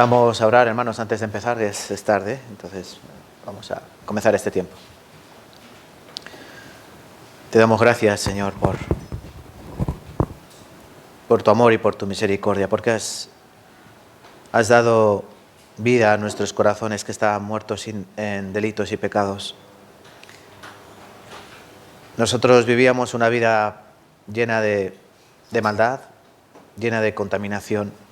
Vamos a orar, hermanos, antes de empezar, es tarde, entonces vamos a comenzar este tiempo. Te damos gracias, Señor, por tu amor y por tu misericordia, porque has dado vida a nuestros corazones que estaban muertos en delitos y pecados. Nosotros vivíamos una vida llena de maldad, llena de contaminación.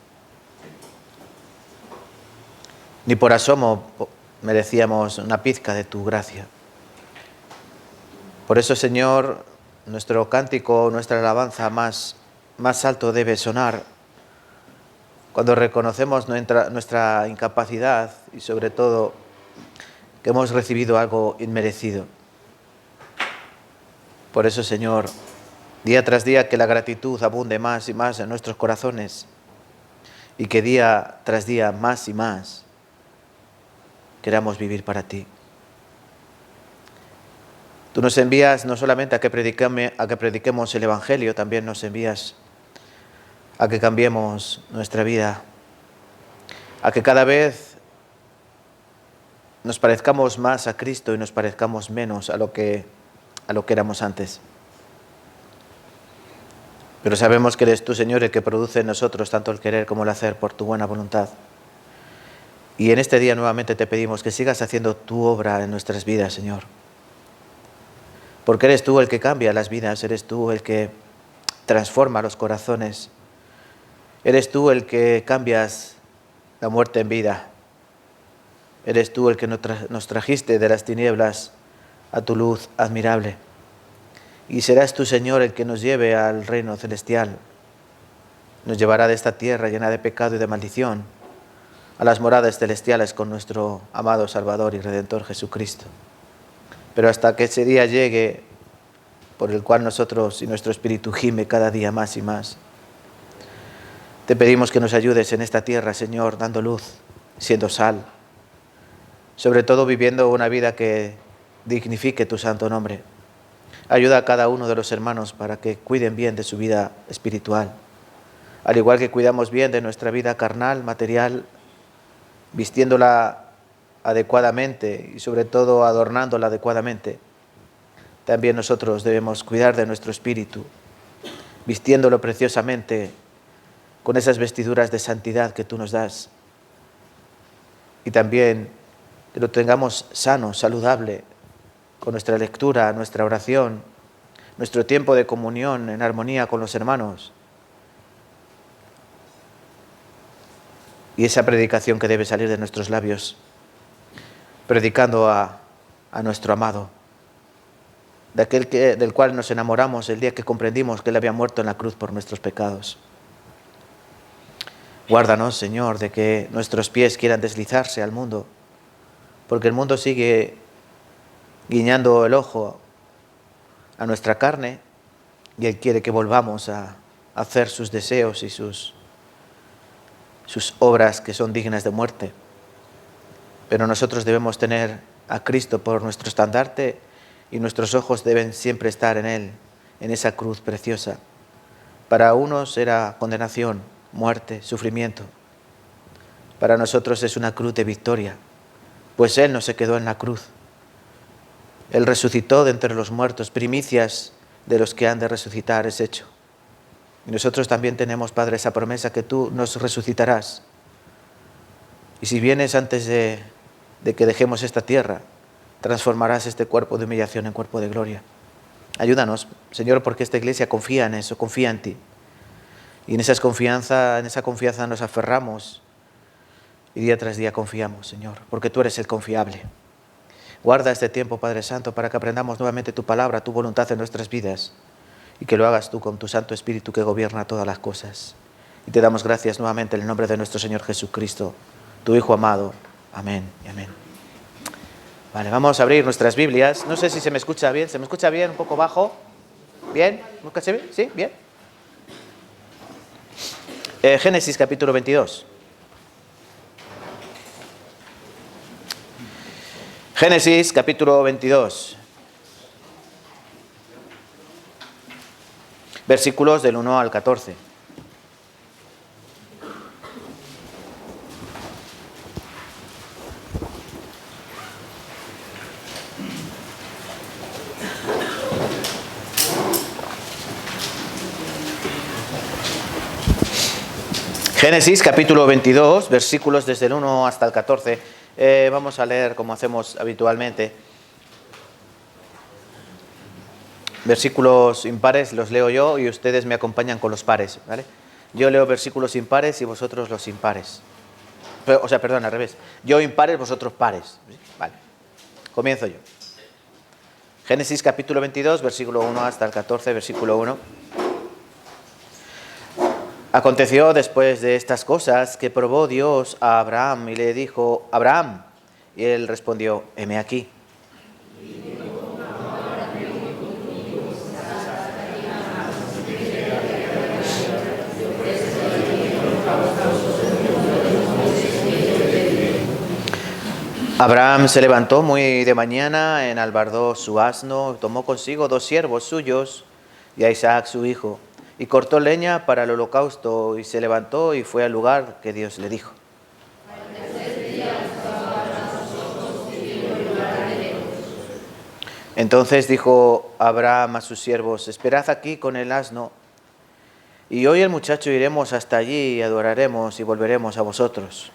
Ni por asomo merecíamos una pizca de tu gracia. Por eso, Señor, nuestro cántico, nuestra alabanza más alto debe sonar cuando reconocemos nuestra incapacidad y sobre todo que hemos recibido algo inmerecido. Por eso, Señor, día tras día que la gratitud abunde más y más en nuestros corazones y que día tras día más y más queramos vivir para ti. Tú nos envías no solamente a que prediquemos el Evangelio, también nos envías a que cambiemos nuestra vida, a que cada vez nos parezcamos más a Cristo y nos parezcamos menos a lo que éramos antes. Pero sabemos que eres tú, Señor, el que produce en nosotros tanto el querer como el hacer por tu buena voluntad. Y en este día nuevamente te pedimos que sigas haciendo tu obra en nuestras vidas, Señor. Porque eres tú el que cambia las vidas, eres tú el que transforma los corazones. Eres tú el que cambias la muerte en vida. Eres tú el que nos trajiste de las tinieblas a tu luz admirable. Y serás tú, Señor, el que nos lleve al reino celestial. Nos llevará de esta tierra llena de pecado y de maldición a las moradas celestiales con nuestro amado Salvador y Redentor Jesucristo. Pero hasta que ese día llegue, por el cual nosotros y nuestro espíritu gime cada día más y más, te pedimos que nos ayudes en esta tierra, Señor, dando luz, siendo sal, sobre todo viviendo una vida que dignifique tu santo nombre. Ayuda a cada uno de los hermanos para que cuiden bien de su vida espiritual, al igual que cuidamos bien de nuestra vida carnal, material, vistiéndola adecuadamente y sobre todo adornándola adecuadamente. También nosotros debemos cuidar de nuestro espíritu, vistiéndolo preciosamente con esas vestiduras de santidad que tú nos das. Y también que lo tengamos sano, saludable, con nuestra lectura, nuestra oración, nuestro tiempo de comunión en armonía con los hermanos. Y esa predicación que debe salir de nuestros labios, predicando a nuestro amado, de aquel del cual nos enamoramos el día que comprendimos que Él había muerto en la cruz por nuestros pecados. Guárdanos, Señor, de que nuestros pies quieran deslizarse al mundo, porque el mundo sigue guiñando el ojo a nuestra carne y Él quiere que volvamos a hacer sus deseos y sus obras que son dignas de muerte. Pero nosotros debemos tener a Cristo por nuestro estandarte y nuestros ojos deben siempre estar en Él, en esa cruz preciosa. Para unos era condenación, muerte, sufrimiento. Para nosotros es una cruz de victoria, pues Él no se quedó en la cruz. Él resucitó de entre los muertos, primicias de los que han de resucitar es hecho. Y nosotros también tenemos, Padre, esa promesa que tú nos resucitarás. Y si vienes antes de que dejemos esta tierra, transformarás este cuerpo de humillación en cuerpo de gloria. Ayúdanos, Señor, porque esta iglesia confía en eso, confía en ti. Y en esa confianza nos aferramos y día tras día confiamos, Señor, porque tú eres el confiable. Guarda este tiempo, Padre Santo, para que aprendamos nuevamente tu palabra, tu voluntad en nuestras vidas y que lo hagas tú con tu Santo Espíritu que gobierna todas las cosas. Y te damos gracias nuevamente en el nombre de nuestro Señor Jesucristo, tu Hijo amado. Amén y amén. Vale, vamos a abrir nuestras Biblias. No sé si se me escucha bien. ¿Se me escucha bien? ¿Un poco bajo? ¿Bien? ¿Me escucha bien? ¿Sí? ¿Bien? Génesis capítulo 22. Génesis capítulo 22. Versículos del 1 al 14. Génesis capítulo 22, versículos desde el 1 hasta el 14. Vamos a leer como hacemos habitualmente. Versículos impares los leo yo y ustedes me acompañan con los pares, ¿vale? Yo leo versículos impares y vosotros los impares. Perdón, al revés. Yo impares, vosotros pares. Vale. Comienzo yo. Génesis capítulo 22, versículo 1 hasta el 14, versículo 1. Aconteció después de estas cosas que probó Dios a Abraham y le dijo: Abraham. Y él respondió: heme aquí. Abraham se levantó muy de mañana, enalbardó su asno, tomó consigo 2 siervos suyos y a Isaac su hijo, y cortó leña para el holocausto, y se levantó y fue al lugar que Dios le dijo. Entonces dijo Abraham a sus siervos: esperad aquí con el asno, y hoy el muchacho iremos hasta allí y adoraremos y volveremos a vosotros.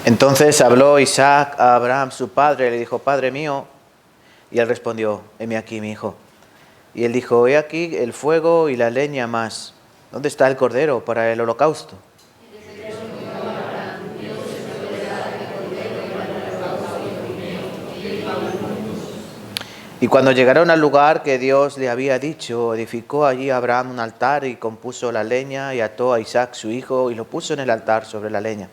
Entonces habló Isaac a Abraham su padre y le dijo: Padre mío. Y él respondió: heme aquí, mi hijo. Y él dijo: he aquí el fuego y la leña más. ¿Dónde está el cordero para el holocausto? Y cuando llegaron al lugar que Dios le había dicho, edificó allí Abraham un altar y compuso la leña y ató a Isaac su hijo y lo puso en el altar sobre la leña.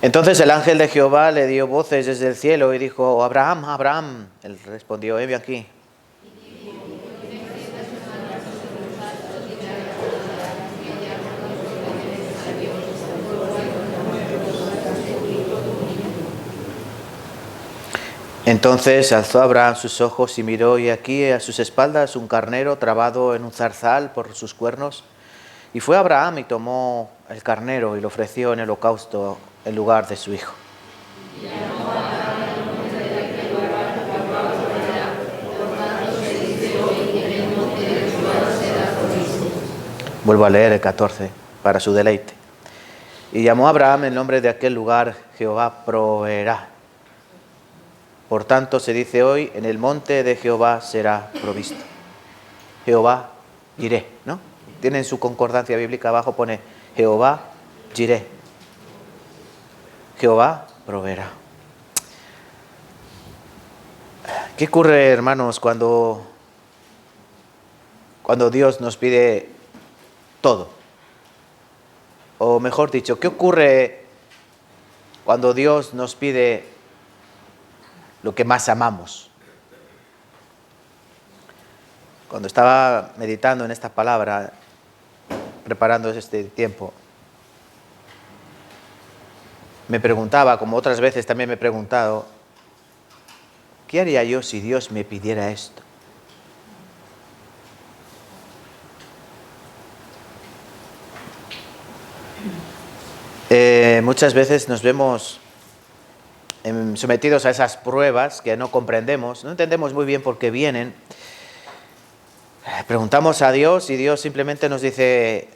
Entonces el ángel de Jehová le dio voces desde el cielo y dijo: Abraham, Abraham. Él respondió: heme aquí. Entonces alzó Abraham sus ojos y miró, y aquí a sus espaldas un carnero trabado en un zarzal por sus cuernos. Y fue Abraham y tomó el carnero y lo ofreció en holocausto en lugar de su hijo. Vuelvo a leer el 14 para su deleite. Y llamó a Abraham el nombre de aquel lugar: Jehová proveerá. Por tanto se dice hoy: en el monte de Jehová será provisto. Jehová Jireh, ¿no? Tienen su concordancia bíblica abajo, pone Jehová Jireh. Jehová proveerá. ¿Qué ocurre, hermanos, cuando Dios nos pide todo? O mejor dicho, ¿qué ocurre cuando Dios nos pide lo que más amamos? Cuando estaba meditando en esta palabra, preparando este tiempo, me preguntaba, como otras veces también me he preguntado, ¿qué haría yo si Dios me pidiera esto? Muchas veces nos vemos sometidos a esas pruebas que no comprendemos, no entendemos muy bien por qué vienen. Preguntamos a Dios y Dios simplemente nos dice: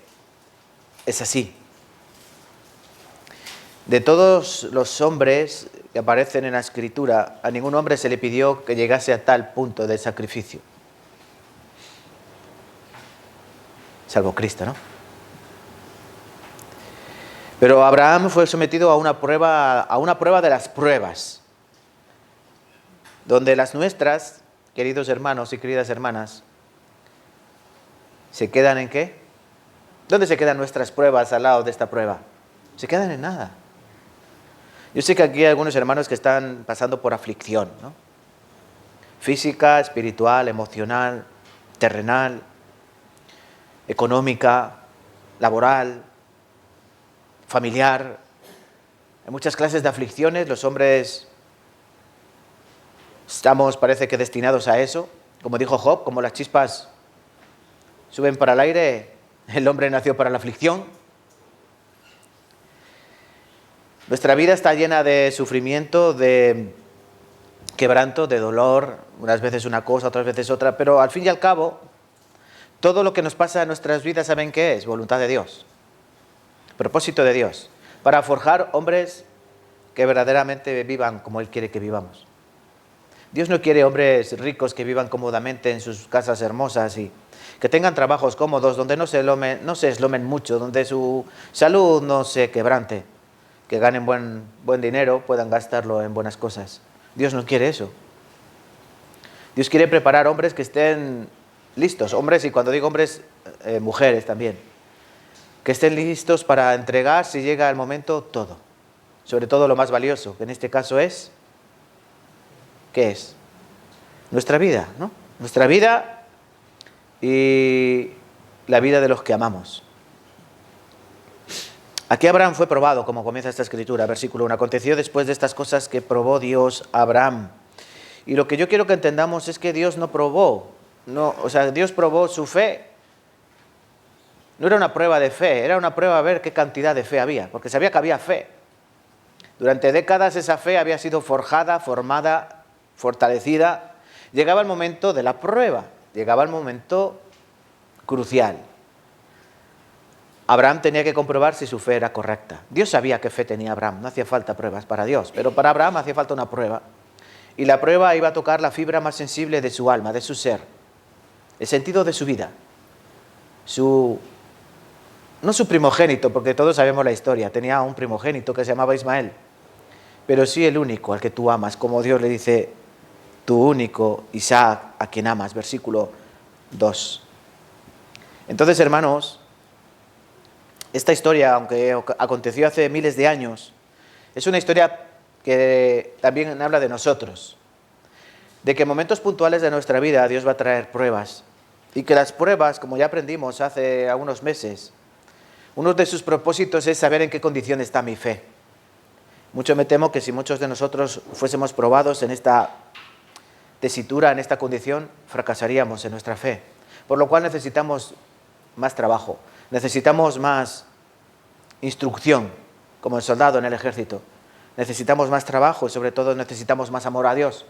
es así. De todos los hombres que aparecen en la Escritura, a ningún hombre se le pidió que llegase a tal punto de sacrificio. Salvo Cristo, ¿no? Pero Abraham fue sometido a una prueba de las pruebas, donde las nuestras, queridos hermanos y queridas hermanas, ¿se quedan en qué? ¿Dónde se quedan nuestras pruebas al lado de esta prueba? Se quedan en nada. Yo sé que aquí hay algunos hermanos que están pasando por aflicción, ¿no? Física, espiritual, emocional, terrenal, económica, laboral, familiar. Hay muchas clases de aflicciones. Los hombres estamos, parece que, destinados a eso. Como dijo Job, como las chispas suben para el aire, El hombre nació para la aflicción. Nuestra vida está llena de sufrimiento, de quebranto, de dolor, unas veces una cosa, otras veces otra, pero al fin y al cabo, todo lo que nos pasa en nuestras vidas, ¿saben qué es? Voluntad de Dios, propósito de Dios, para forjar hombres que verdaderamente vivan como Él quiere que vivamos. Dios no quiere hombres ricos que vivan cómodamente en sus casas hermosas y que tengan trabajos cómodos, donde no se eslomen mucho, donde su salud no se quebrante, que ganen buen dinero, puedan gastarlo en buenas cosas. Dios no quiere eso. Dios quiere preparar hombres que estén listos, hombres, y cuando digo hombres, mujeres también, que estén listos para entregar, si llega el momento, todo. Sobre todo lo más valioso, que en este caso es, ¿qué es? Nuestra vida, ¿no? Nuestra vida y la vida de los que amamos. Aquí Abraham fue probado, como comienza esta escritura, versículo 1. Aconteció después de estas cosas que probó Dios a Abraham. Y lo que yo quiero que entendamos es que Dios no probó, Dios probó su fe. No era una prueba de fe, era una prueba a ver qué cantidad de fe había, porque sabía que había fe. Durante décadas esa fe había sido forjada, formada, fortalecida. Llegaba el momento de la prueba, llegaba el momento crucial. Abraham tenía que comprobar si su fe era correcta. Dios sabía qué fe tenía Abraham, no hacía falta pruebas para Dios, pero para Abraham hacía falta una prueba. Y la prueba iba a tocar la fibra más sensible de su alma, de su ser, el sentido de su vida. No su primogénito, porque todos sabemos la historia, tenía un primogénito que se llamaba Ismael, pero sí el único al que tú amas, como Dios le dice, tu único Isaac, a quien amas, versículo 2. Entonces, hermanos, esta historia, aunque aconteció hace miles de años, es una historia que también habla de nosotros, de que en momentos puntuales de nuestra vida Dios va a traer pruebas, y que las pruebas, como ya aprendimos hace algunos meses, uno de sus propósitos es saber en qué condición está mi fe. Mucho me temo que si muchos de nosotros fuésemos probados en esta tesitura, en esta condición, fracasaríamos en nuestra fe, por lo cual necesitamos más trabajo, necesitamos más instrucción, como el soldado en el ejército. Necesitamos más trabajo y sobre todo necesitamos más amor a Dios.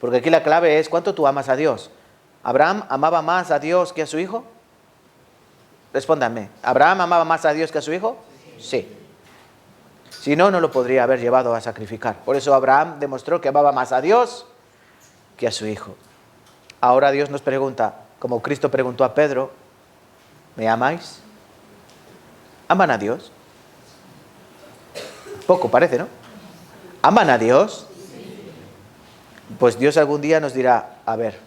Porque aquí la clave es ¿cuánto tú amas a Dios? ¿Abraham amaba más a Dios que a su hijo? Respóndanme. ¿Abraham amaba más a Dios que a su hijo? Sí. Si no, no lo podría haber llevado a sacrificar. Por eso Abraham demostró que amaba más a Dios que a su hijo. Ahora Dios nos pregunta, como Cristo preguntó a Pedro, ¿me amáis? ¿Aman a Dios? Poco parece, ¿no? ¿Aman a Dios? Pues Dios algún día nos dirá, a ver,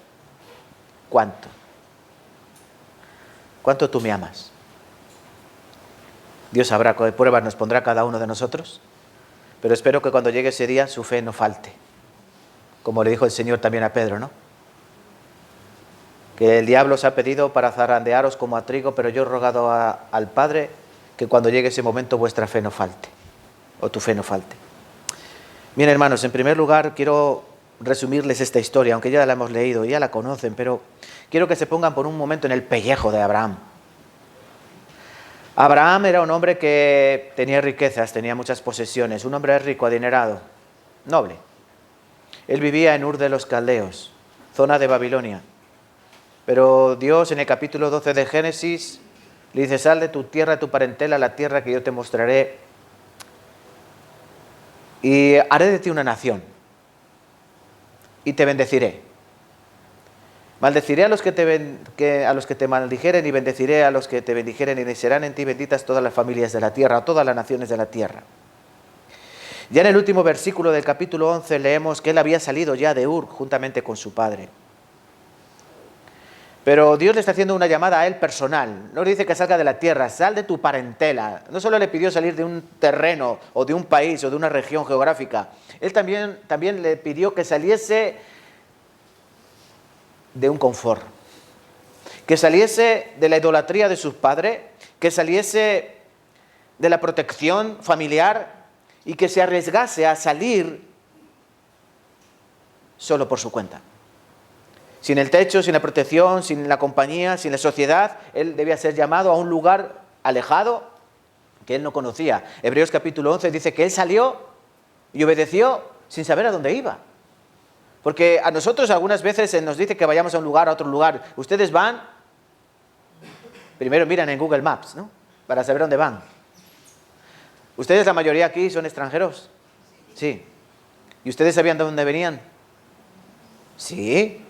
¿cuánto? ¿Cuánto tú me amas? Dios sabrá qué pruebas nos pondrá cada uno de nosotros, pero espero que cuando llegue ese día su fe no falte, como le dijo el Señor también a Pedro, ¿no? Que el diablo os ha pedido para zarandearos como a trigo, pero yo he rogado al Padre que cuando llegue ese momento vuestra fe no falte, o tu fe no falte. Bien, hermanos, en primer lugar quiero resumirles esta historia, aunque ya la hemos leído, ya la conocen, pero quiero que se pongan por un momento en el pellejo de Abraham. Abraham era un hombre que tenía riquezas, tenía muchas posesiones, un hombre rico, adinerado, noble. Él vivía en Ur de los Caldeos, zona de Babilonia. Pero Dios en el capítulo 12 de Génesis le dice, sal de tu tierra, de tu parentela, a la tierra que yo te mostraré, y haré de ti una nación, y te bendeciré. Maldeciré a los que te maldijeren y bendeciré a los que te bendijeren, y serán en ti benditas todas las familias de la tierra, todas las naciones de la tierra. Ya en el último versículo del capítulo 11 leemos que él había salido ya de Ur juntamente con su padre. Pero Dios le está haciendo una llamada a él personal. No le dice que salga de la tierra, sal de tu parentela. No solo le pidió salir de un terreno o de un país o de una región geográfica. Él también le pidió que saliese de un confort. Que saliese de la idolatría de sus padres, que saliese de la protección familiar y que se arriesgase a salir solo por su cuenta. Sin el techo, sin la protección, sin la compañía, sin la sociedad, él debía ser llamado a un lugar alejado que él no conocía. Hebreos capítulo 11 dice que él salió y obedeció sin saber a dónde iba. Porque a nosotros algunas veces se nos dice que vayamos a un lugar, a otro lugar. Ustedes van, primero miran en Google Maps, ¿no? Para saber dónde van. ¿Ustedes, la mayoría aquí, son extranjeros? Sí. ¿Y ustedes sabían de dónde venían? Sí.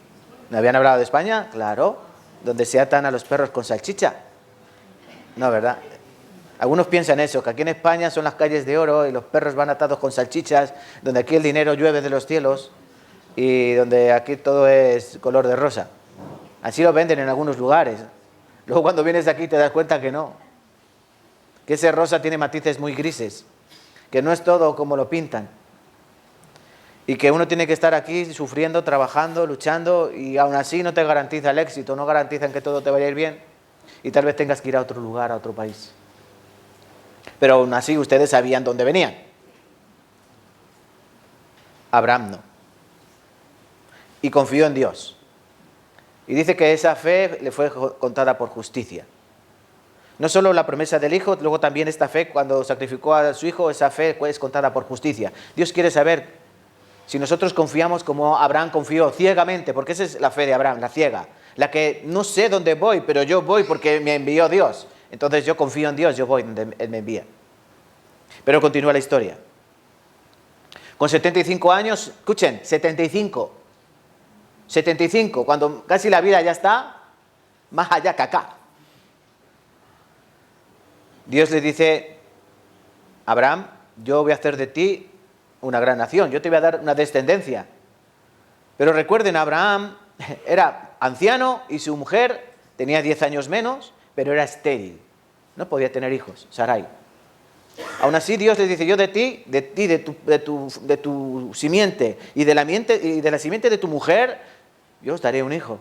¿No habían hablado de España? Claro. Donde se atan a los perros con salchicha. No, ¿verdad? Algunos piensan eso, que aquí en España son las calles de oro y los perros van atados con salchichas, donde aquí el dinero llueve de los cielos y donde aquí todo es color de rosa. Así lo venden en algunos lugares. Luego cuando vienes de aquí te das cuenta que no. Que ese rosa tiene matices muy grises. Que no es todo como lo pintan. Y que uno tiene que estar aquí sufriendo, trabajando, luchando y aún así no te garantiza el éxito, no garantizan que todo te vaya a ir bien y tal vez tengas que ir a otro lugar, a otro país. Pero aún así ustedes sabían dónde venían. Abraham no. Y confió en Dios. Y dice que esa fe le fue contada por justicia. No solo la promesa del hijo, luego también esta fe, cuando sacrificó a su hijo, esa fe es contada por justicia. Dios quiere saber si nosotros confiamos como Abraham confió ciegamente, porque esa es la fe de Abraham, la ciega. La que no sé dónde voy, pero yo voy porque me envió Dios. Entonces yo confío en Dios, yo voy donde Él me envía. Pero continúa la historia. Con 75 años, escuchen, 75, cuando casi la vida ya está más allá que acá. Dios le dice, Abraham, yo voy a hacer de ti una gran nación, yo te voy a dar una descendencia. Pero recuerden, Abraham era anciano y su mujer tenía 10 años menos, pero era estéril. No podía tener hijos, Sarai. Aún así Dios le dice, yo de tu simiente y de la simiente de tu mujer, yo os daré un hijo.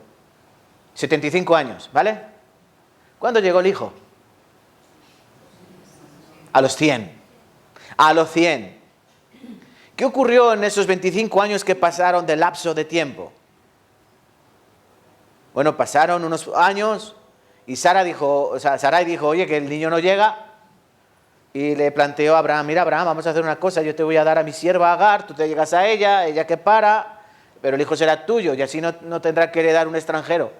75 años, ¿vale? ¿Cuándo llegó el hijo? A los 100. A los 100. ¿Qué ocurrió en esos 25 años que pasaron de lapso de tiempo? Bueno, pasaron unos años y Sarai dijo, oye, que el niño no llega. Y le planteó a Abraham, mira Abraham, vamos a hacer una cosa, yo te voy a dar a mi sierva Agar, tú te llegas a ella que para, pero el hijo será tuyo y así no tendrá que heredar un extranjero,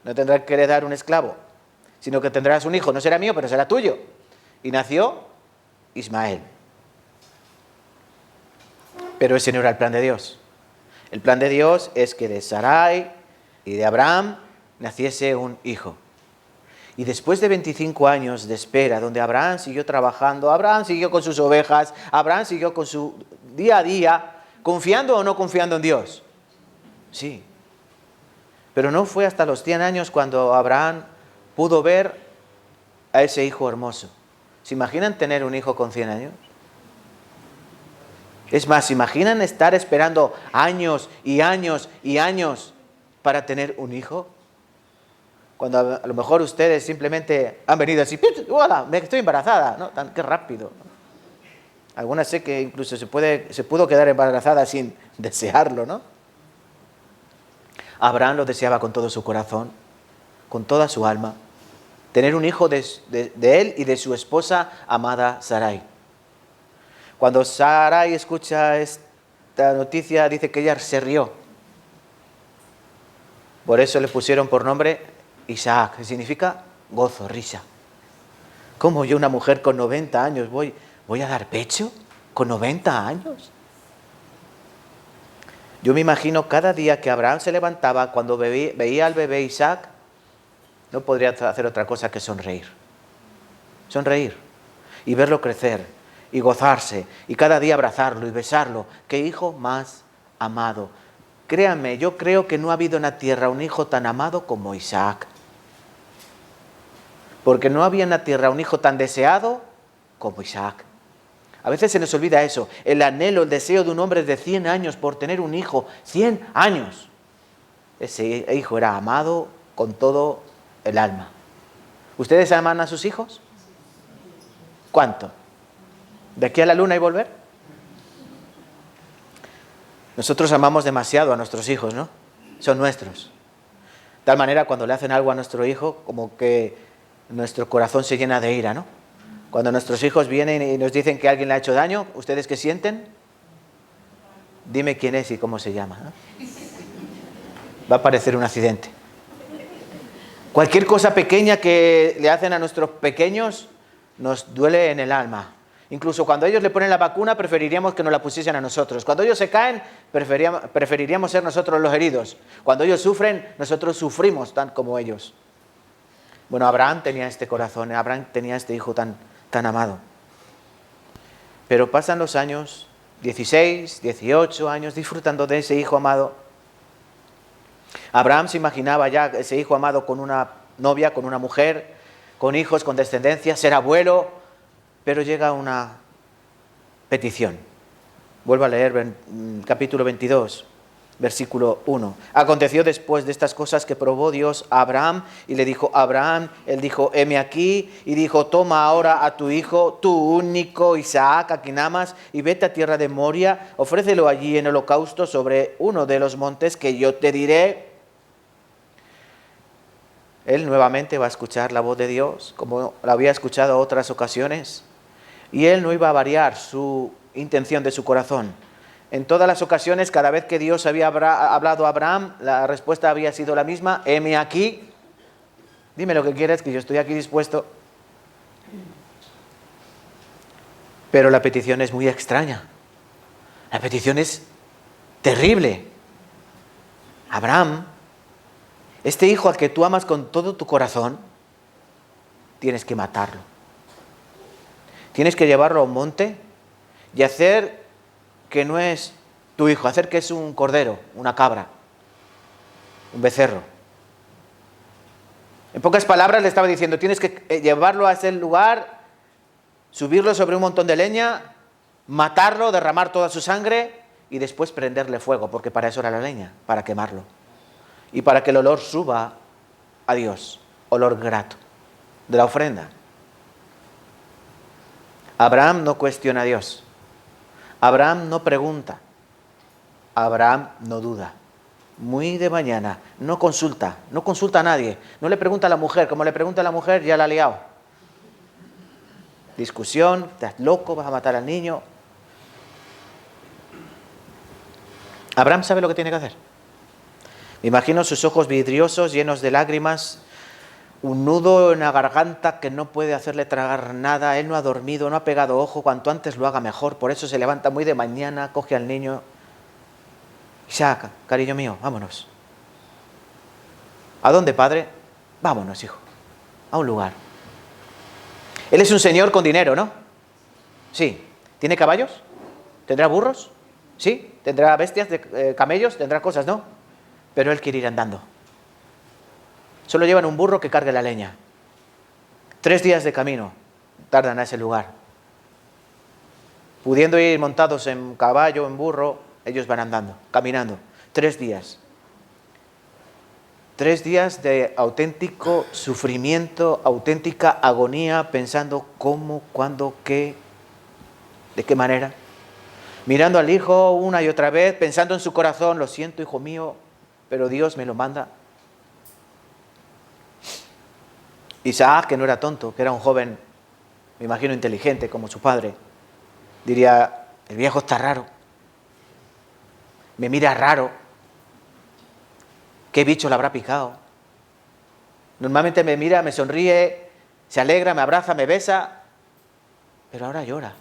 no tendrá que heredar un esclavo, sino que tendrás un hijo, no será mío, pero será tuyo. Y nació Ismael. Pero ese no era el plan de Dios. El plan de Dios es que de Sarai y de Abraham naciese un hijo. Y después de 25 años de espera, donde Abraham siguió trabajando, Abraham siguió con sus ovejas, Abraham siguió con su día a día, ¿confiando o no confiando en Dios? Sí. Pero no fue hasta los 100 años cuando Abraham pudo ver a ese hijo hermoso. ¿Se imaginan tener un hijo con 100 años? Es más, ¿se imaginan estar esperando años y años y años para tener un hijo? Cuando a lo mejor ustedes simplemente han venido así, ¡hola! Estoy embarazada, ¿no? Qué rápido. Algunas sé que incluso se pudo quedar embarazada sin desearlo, ¿no? Abraham lo deseaba con todo su corazón, con toda su alma, tener un hijo de él y de su esposa amada Sarai. Cuando Sarai escucha esta noticia, dice que ella se rió. Por eso le pusieron por nombre Isaac, que significa gozo, risa. ¿Cómo yo, una mujer con 90 años, voy a dar pecho? ¿Con 90 años? Yo me imagino cada día que Abraham se levantaba, cuando veía al bebé Isaac, no podría hacer otra cosa que sonreír. Sonreír y verlo crecer y gozarse y cada día abrazarlo y besarlo. ¡Qué hijo más amado! Créanme, yo creo que no ha habido en la tierra un hijo tan amado como Isaac. Porque no había en la tierra un hijo tan deseado como Isaac. A veces se nos olvida eso, el anhelo, el deseo de un hombre de 100 años por tener un hijo, 100 años. Ese hijo era amado con todo el alma. ¿Ustedes aman a sus hijos? ¿Cuánto? ¿De aquí a la luna y volver? Nosotros amamos demasiado a nuestros hijos, ¿no? son nuestros. De tal manera, cuando le hacen algo a nuestro hijo, como que nuestro corazón se llena de ira, ¿no? Cuando nuestros hijos vienen y nos dicen que alguien le ha hecho daño, ¿ustedes qué sienten? Dime quién es y cómo se llama, ¿no? Va a parecer un accidente. Cualquier cosa pequeña que le hacen a nuestros pequeños nos duele en el alma. Incluso cuando ellos le ponen la vacuna, preferiríamos que nos la pusiesen a nosotros. Cuando ellos se caen, preferiríamos ser nosotros los heridos. Cuando ellos sufren, nosotros sufrimos tan como ellos. Bueno, Abraham tenía este corazón, Abraham tenía este hijo tan amado. Pero pasan los años, 16, 18 años, disfrutando de ese hijo amado. Abraham se imaginaba ya ese hijo amado con una novia, con una mujer, con hijos, con descendencia, ser abuelo, pero llega una petición. Vuelvo a leer capítulo 22, versículo 1. Aconteció después de estas cosas que probó Dios a Abraham y le dijo: Abraham, él dijo: heme aquí, y dijo: toma ahora a tu hijo, tu único Isaac, a quien amas, y vete a tierra de Moria, ofrécelo allí en holocausto sobre uno de los montes que yo te diré. Él nuevamente va a escuchar la voz de Dios, como la había escuchado otras ocasiones, y él no iba a variar su intención de su corazón. En todas las ocasiones, cada vez que Dios había hablado a Abraham, la respuesta había sido la misma: heme aquí, dime lo que quieres, que yo estoy aquí dispuesto. Pero la petición es muy extraña. La petición es terrible. Abraham, este hijo al que tú amas con todo tu corazón, tienes que matarlo. Tienes que llevarlo a un monte y hacer que no es tu hijo, hacer que es un cordero, una cabra, un becerro. En pocas palabras le estaba diciendo: tienes que llevarlo a ese lugar, subirlo sobre un montón de leña, matarlo, derramar toda su sangre y después prenderle fuego, porque para eso era la leña, para quemarlo. Y para que el olor suba a Dios, olor grato de la ofrenda. Abraham no cuestiona a Dios. Abraham no pregunta. Abraham no duda. Muy de mañana, no consulta a nadie. No le pregunta a la mujer. Como le pregunta a la mujer, ya la ha liado. Discusión: estás loco, vas a matar al niño. Abraham sabe lo que tiene que hacer. Me imagino sus ojos vidriosos, llenos de lágrimas, un nudo en la garganta que no puede hacerle tragar nada. Él no ha dormido, no ha pegado ojo. Cuanto antes lo haga mejor. Por eso se levanta muy de mañana, coge al niño. Isaac, cariño mío, vámonos. ¿A dónde, padre? Vámonos, hijo, a un lugar. Él es un señor con dinero, ¿no? Sí. ¿Tiene caballos? ¿Tendrá burros? Sí. ¿Tendrá bestias de camellos? ¿Tendrá cosas? No. Pero él quiere ir andando. Solo llevan un burro que cargue la leña. 3 días de camino tardan a ese lugar. Pudiendo ir montados en caballo, en burro, ellos van andando, caminando. 3 días. 3 días de auténtico sufrimiento, auténtica agonía, pensando cómo, cuándo, qué, de qué manera. Mirando al hijo una y otra vez, pensando en su corazón: lo siento, hijo mío, pero Dios me lo manda. Isaac, que no era tonto, que era un joven, me imagino, inteligente como su padre, diría: el viejo está raro, me mira raro, ¿qué bicho le habrá picado? Normalmente me mira, me sonríe, se alegra, me abraza, me besa, pero ahora llora.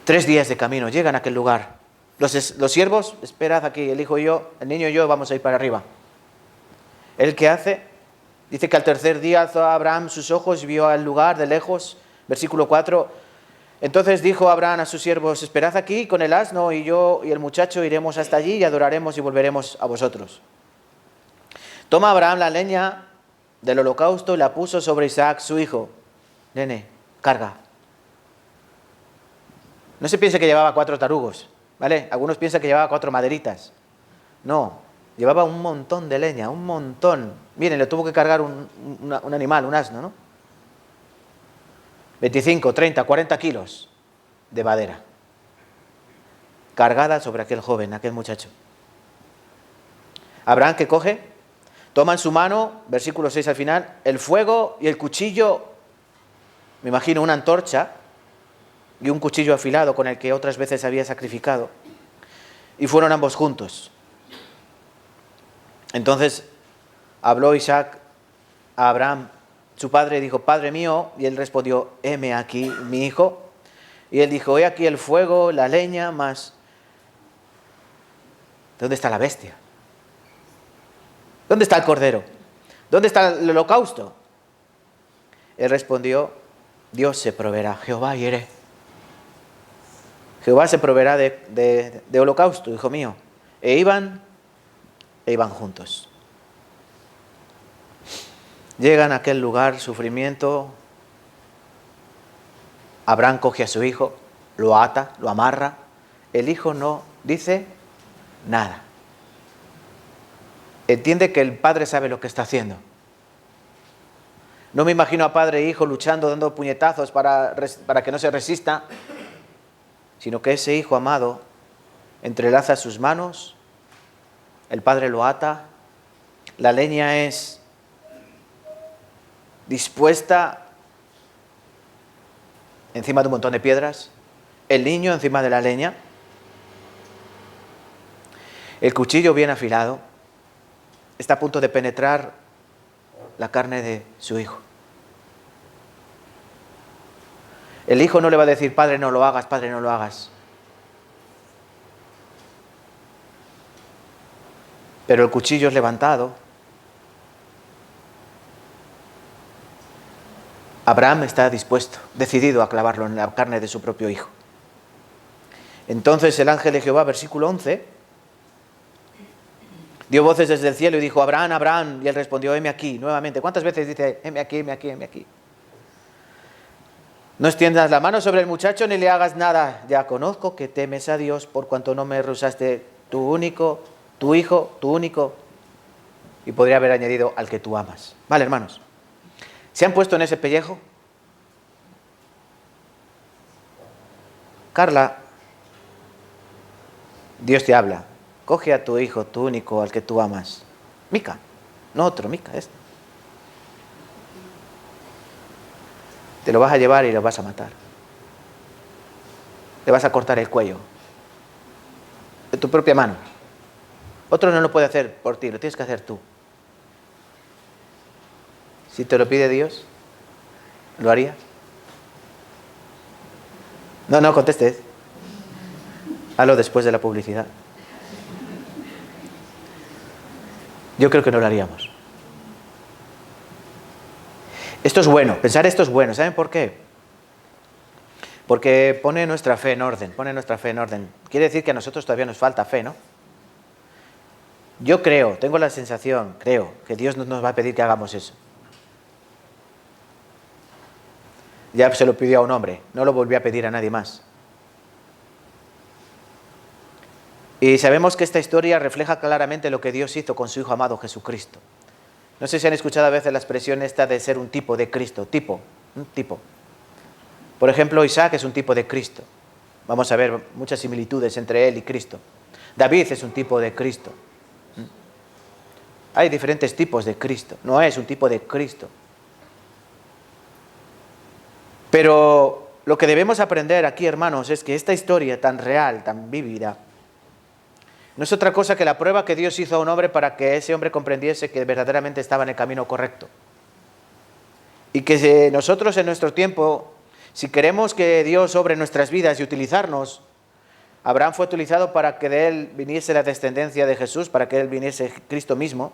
3 días de camino, llegan a aquel lugar. Los siervos: esperad aquí, el hijo y yo, el niño y yo vamos a ir para arriba. ¿Él qué hace? Dice que al 3er día alzó a Abraham sus ojos y vio el lugar de lejos. Versículo 4. Entonces dijo Abraham a sus siervos: esperad aquí con el asno, y yo y el muchacho iremos hasta allí y adoraremos y volveremos a vosotros. Toma Abraham la leña del holocausto y la puso sobre Isaac su hijo. Nene, carga. No se piense que llevaba 4 tarugos, ¿vale? Algunos piensan que llevaba 4 maderitas. No. Llevaba un montón de leña, un montón. Miren, le tuvo que cargar un animal, un asno, ¿no? 25, 30, 40 kilos de madera. cargada sobre aquel joven, aquel muchacho. Abraham, que coge, toma en su mano, versículo 6 al final, el fuego y el cuchillo, me imagino una antorcha y un cuchillo afilado con el que otras veces había sacrificado, y fueron ambos juntos. Entonces habló Isaac a Abraham, su padre, y dijo: Padre mío, y él respondió: heme aquí, mi hijo. Y él dijo: he aquí el fuego, la leña, mas ¿dónde está la bestia? ¿Dónde está el cordero? ¿Dónde está el holocausto? Él respondió: Dios se proveerá, Jehová iré. Jehová se proveerá de holocausto, hijo mío. E iban juntos. Llegan a aquel lugar, sufrimiento. Abraham coge a su hijo, lo ata, lo amarra. El hijo no dice nada. Entiende que el padre sabe lo que está haciendo. No me imagino a padre e hijo luchando, dando puñetazos para que no se resista, sino que ese hijo amado entrelaza sus manos, el padre lo ata, la leña es dispuesta encima de un montón de piedras, el niño encima de la leña, el cuchillo bien afilado, está a punto de penetrar la carne de su hijo. El hijo no le va a decir: padre, no lo hagas, padre, no lo hagas. Pero el cuchillo es levantado. Abraham está dispuesto, decidido a clavarlo en la carne de su propio hijo. Entonces el ángel de Jehová, versículo 11, dio voces desde el cielo y dijo: Abraham, Abraham. Y él respondió: heme aquí. Nuevamente, ¿cuántas veces dice heme aquí, heme aquí, heme aquí? No extiendas la mano sobre el muchacho ni le hagas nada. Ya conozco que temes a Dios, por cuanto no me rehusaste tu único, tu hijo, tu único. Y podría haber añadido: al que tú amas. Vale, hermanos. ¿Se han puesto en ese pellejo? Carla, Dios te habla. Coge a tu hijo, tu único, al que tú amas. Mica, no otro, Mica, este. Te lo vas a llevar y lo vas a matar. Le vas a cortar el cuello. De tu propia mano. Otro no lo puede hacer por ti, lo tienes que hacer tú. Si te lo pide Dios, ¿lo harías? No contestes. Hazlo después de la publicidad. Yo creo que no lo haríamos. Esto es bueno, pensar esto es bueno. ¿Saben por qué? Porque pone nuestra fe en orden, Quiere decir que a nosotros todavía nos falta fe, ¿no? Yo tengo la sensación, que Dios no nos va a pedir que hagamos eso. Ya se lo pidió a un hombre, no lo volvió a pedir a nadie más. Y sabemos que esta historia refleja claramente lo que Dios hizo con su Hijo amado Jesucristo. No sé si han escuchado a veces la expresión esta de ser un tipo de Cristo, un tipo. Por ejemplo, Isaac es un tipo de Cristo. Vamos a ver muchas similitudes entre él y Cristo. David es un tipo de Cristo. Hay diferentes tipos de Cristo. Noé es un tipo de Cristo. Pero lo que debemos aprender aquí, hermanos, es que esta historia tan real, tan vívida, no es otra cosa que la prueba que Dios hizo a un hombre para que ese hombre comprendiese que verdaderamente estaba en el camino correcto. Y que nosotros en nuestro tiempo, si queremos que Dios obre en nuestras vidas y utilizarnos, Abraham fue utilizado para que de él viniese la descendencia de Jesús, para que de él viniese Cristo mismo.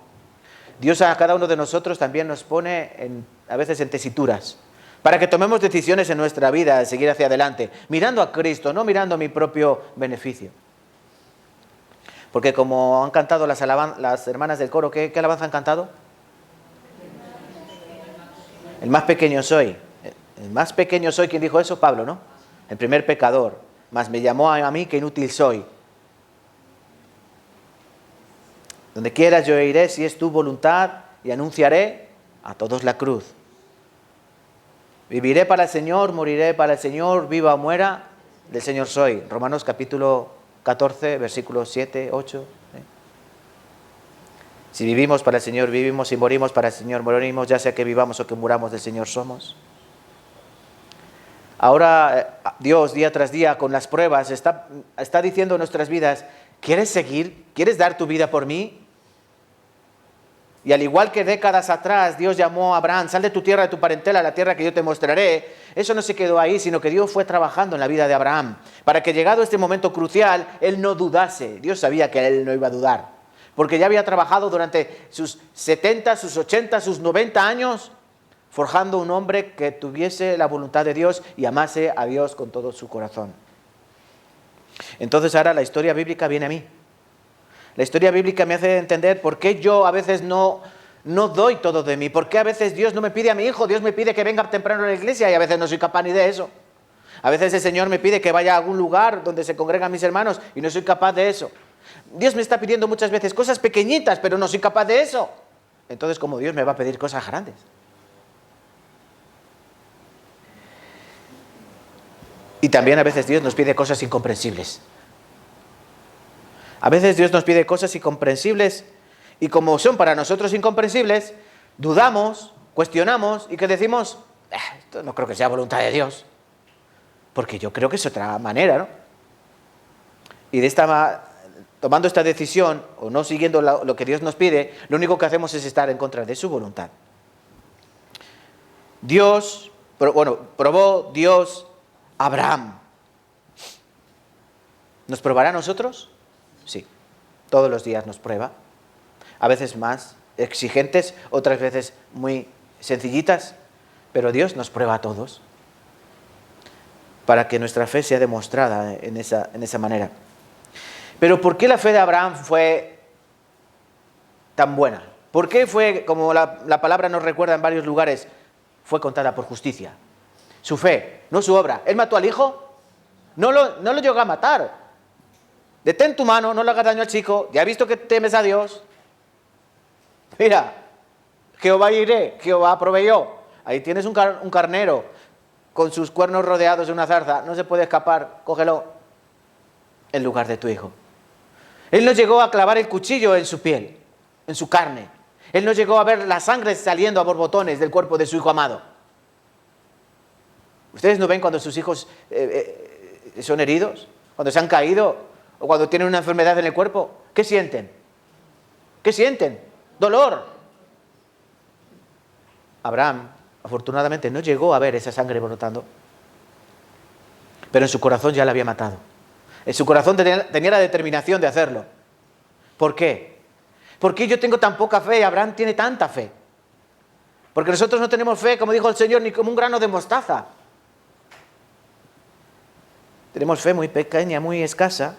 Dios a cada uno de nosotros también nos pone a veces en tesituras, para que tomemos decisiones en nuestra vida de seguir hacia adelante, mirando a Cristo, no mirando a mi propio beneficio. Porque como han cantado las hermanas del coro, ¿qué alabanza han cantado? El más pequeño soy. El más pequeño soy, ¿quién dijo eso? Pablo, ¿no? El primer pecador. Mas me llamó a mí que inútil soy. Donde quieras yo iré si es tu voluntad y anunciaré a todos la cruz. Viviré para el Señor, moriré para el Señor, viva o muera, del Señor soy. Romanos capítulo 14, versículos 7, 8. Si vivimos para el Señor, vivimos. Si morimos para el Señor, morimos. Ya sea que vivamos o que muramos, del Señor somos. Ahora Dios, día tras día, con las pruebas, está diciendo en nuestras vidas: ¿quieres seguir? ¿Quieres dar tu vida por mí? Y al igual que décadas atrás Dios llamó a Abraham: sal de tu tierra, de tu parentela, a la tierra que yo te mostraré. Eso no se quedó ahí, sino que Dios fue trabajando en la vida de Abraham, para que llegado este momento crucial, él no dudase. Dios sabía que él no iba a dudar, porque ya había trabajado durante sus 70, sus 80, sus 90 años, forjando un hombre que tuviese la voluntad de Dios y amase a Dios con todo su corazón. Entonces ahora la historia bíblica viene a mí. La historia bíblica me hace entender por qué yo a veces no doy todo de mí. Por qué a veces Dios no me pide a mi hijo, Dios me pide que venga temprano a la iglesia y a veces no soy capaz ni de eso. A veces el Señor me pide que vaya a algún lugar donde se congregan mis hermanos y no soy capaz de eso. Dios me está pidiendo muchas veces cosas pequeñitas, pero no soy capaz de eso. Entonces, ¿cómo Dios me va a pedir cosas grandes? Y también a veces Dios nos pide cosas incomprensibles. A veces Dios nos pide cosas incomprensibles y como son para nosotros incomprensibles, dudamos, cuestionamos y que decimos: esto no creo que sea voluntad de Dios, porque yo creo que es otra manera, ¿no? Y tomando esta decisión o no siguiendo lo que Dios nos pide, lo único que hacemos es estar en contra de su voluntad. Probó Dios a Abraham. ¿Nos probará a nosotros? Sí, todos los días nos prueba, a veces más exigentes, otras veces muy sencillitas, pero Dios nos prueba a todos para que nuestra fe sea demostrada en esa manera. Pero ¿por qué la fe de Abraham fue tan buena? ¿Por qué fue, como la palabra nos recuerda en varios lugares, fue contada por justicia? Su fe, no su obra. ¿Él mató al hijo? No lo llegó a matar. Detén tu mano, no le hagas daño al chico, ya he visto que temes a Dios. Mira, Jehová iré, Jehová proveyó. Ahí tienes un carnero con sus cuernos rodeados de una zarza, no se puede escapar, cógelo, en lugar de tu hijo. Él no llegó a clavar el cuchillo en su piel, en su carne. Él no llegó a ver la sangre saliendo a borbotones del cuerpo de su hijo amado. ¿Ustedes no ven cuando sus hijos son heridos? ¿Cuando se han caído? ¿O cuando tienen una enfermedad en el cuerpo? ¿Qué sienten? ¿Qué sienten? Dolor. Abraham, afortunadamente, no llegó a ver esa sangre brotando, pero en su corazón ya la había matado. En su corazón tenía la determinación de hacerlo. ¿Por qué? ¿Por qué yo tengo tan poca fe y Abraham tiene tanta fe? Porque nosotros no tenemos fe, como dijo el Señor, ni como un grano de mostaza. Tenemos fe muy pequeña, muy escasa.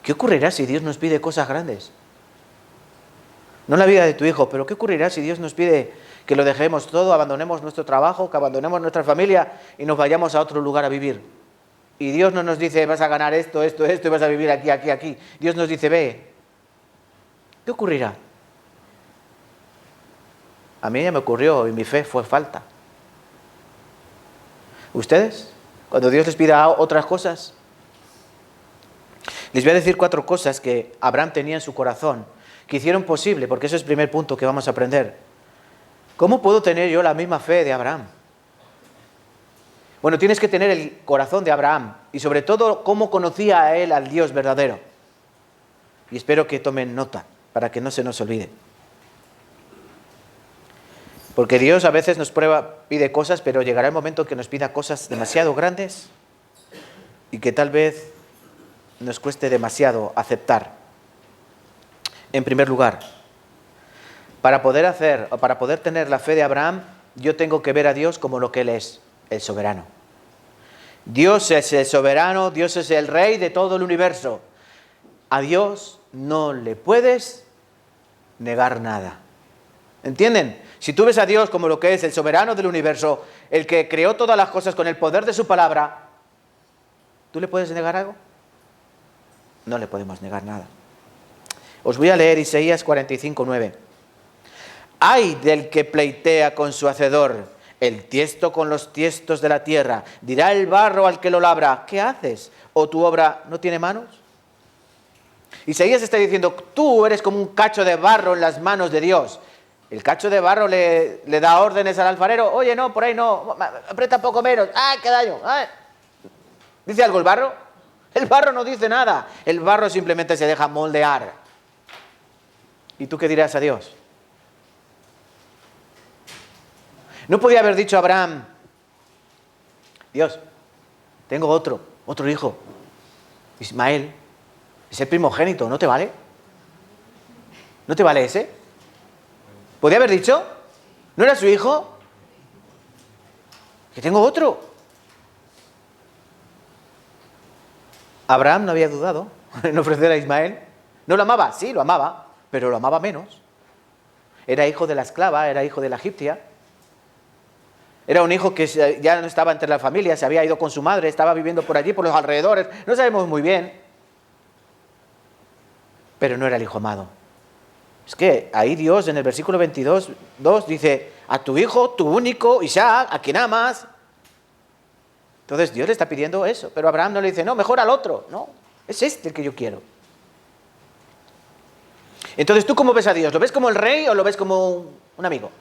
¿Qué ocurrirá si Dios nos pide cosas grandes? No la vida de tu hijo, pero ¿qué ocurrirá si Dios nos pide que lo dejemos todo, abandonemos nuestro trabajo, que abandonemos nuestra familia y nos vayamos a otro lugar a vivir? Y Dios no nos dice: vas a ganar esto y vas a vivir aquí, aquí, aquí. Dios nos dice: ve. ¿Qué ocurrirá? A mí ya me ocurrió y mi fe fue falta. ¿Ustedes? Cuando Dios les pida otras cosas. Les voy a decir 4 cosas que Abraham tenía en su corazón, que hicieron posible, porque eso es el primer punto que vamos a aprender. ¿Cómo puedo tener yo la misma fe de Abraham? Bueno, tienes que tener el corazón de Abraham y sobre todo cómo conocía a él al Dios verdadero. Y espero que tomen nota para que no se nos olvide. Porque Dios a veces nos pide cosas, pero llegará el momento que nos pida cosas demasiado grandes y que tal vez nos cueste demasiado aceptar. En primer lugar, para poder tener la fe de Abraham, yo tengo que ver a Dios como lo que Él es, el soberano. Dios es el soberano, Dios es el rey de todo el universo. A Dios no le puedes negar nada. ¿Entienden? Si tú ves a Dios como lo que es el soberano del universo, el que creó todas las cosas con el poder de su palabra, ¿tú le puedes negar algo? No le podemos negar nada. Os voy a leer Isaías 45:9. Ay del que pleitea con su hacedor, el tiesto con los tiestos de la tierra. Dirá el barro al que lo labra: ¿qué haces? ¿O tu obra no tiene manos? Isaías está diciendo, tú eres como un cacho de barro en las manos de Dios. El cacho de barro le da órdenes al alfarero. Oye, no, por ahí no, aprieta poco menos. ¡Ay, qué daño! ¡Ay! ¿Dice algo el barro? El barro no dice nada. El barro simplemente se deja moldear. ¿Y tú qué dirás a Dios? No podía haber dicho a Abraham, Dios, tengo otro hijo, Ismael, es el primogénito, ¿no te vale? ¿No te vale ese? ¿Podía haber dicho? ¿No era su hijo? Que tengo otro. Abraham no había dudado en ofrecer a Ismael. ¿No lo amaba? Sí, lo amaba, pero lo amaba menos. Era hijo de la esclava, era hijo de la egipcia. Era un hijo que ya no estaba entre la familia, se había ido con su madre, estaba viviendo por allí, por los alrededores. No sabemos muy bien. Pero no era el hijo amado. Es que ahí Dios en el versículo 22 dice, a tu hijo, tu único, Isaac, a quien amas. Entonces Dios le está pidiendo eso, pero Abraham no le dice, no, mejor al otro. No, es este el que yo quiero. Entonces, ¿tú cómo ves a Dios? ¿Lo ves como el rey o lo ves como un amigo?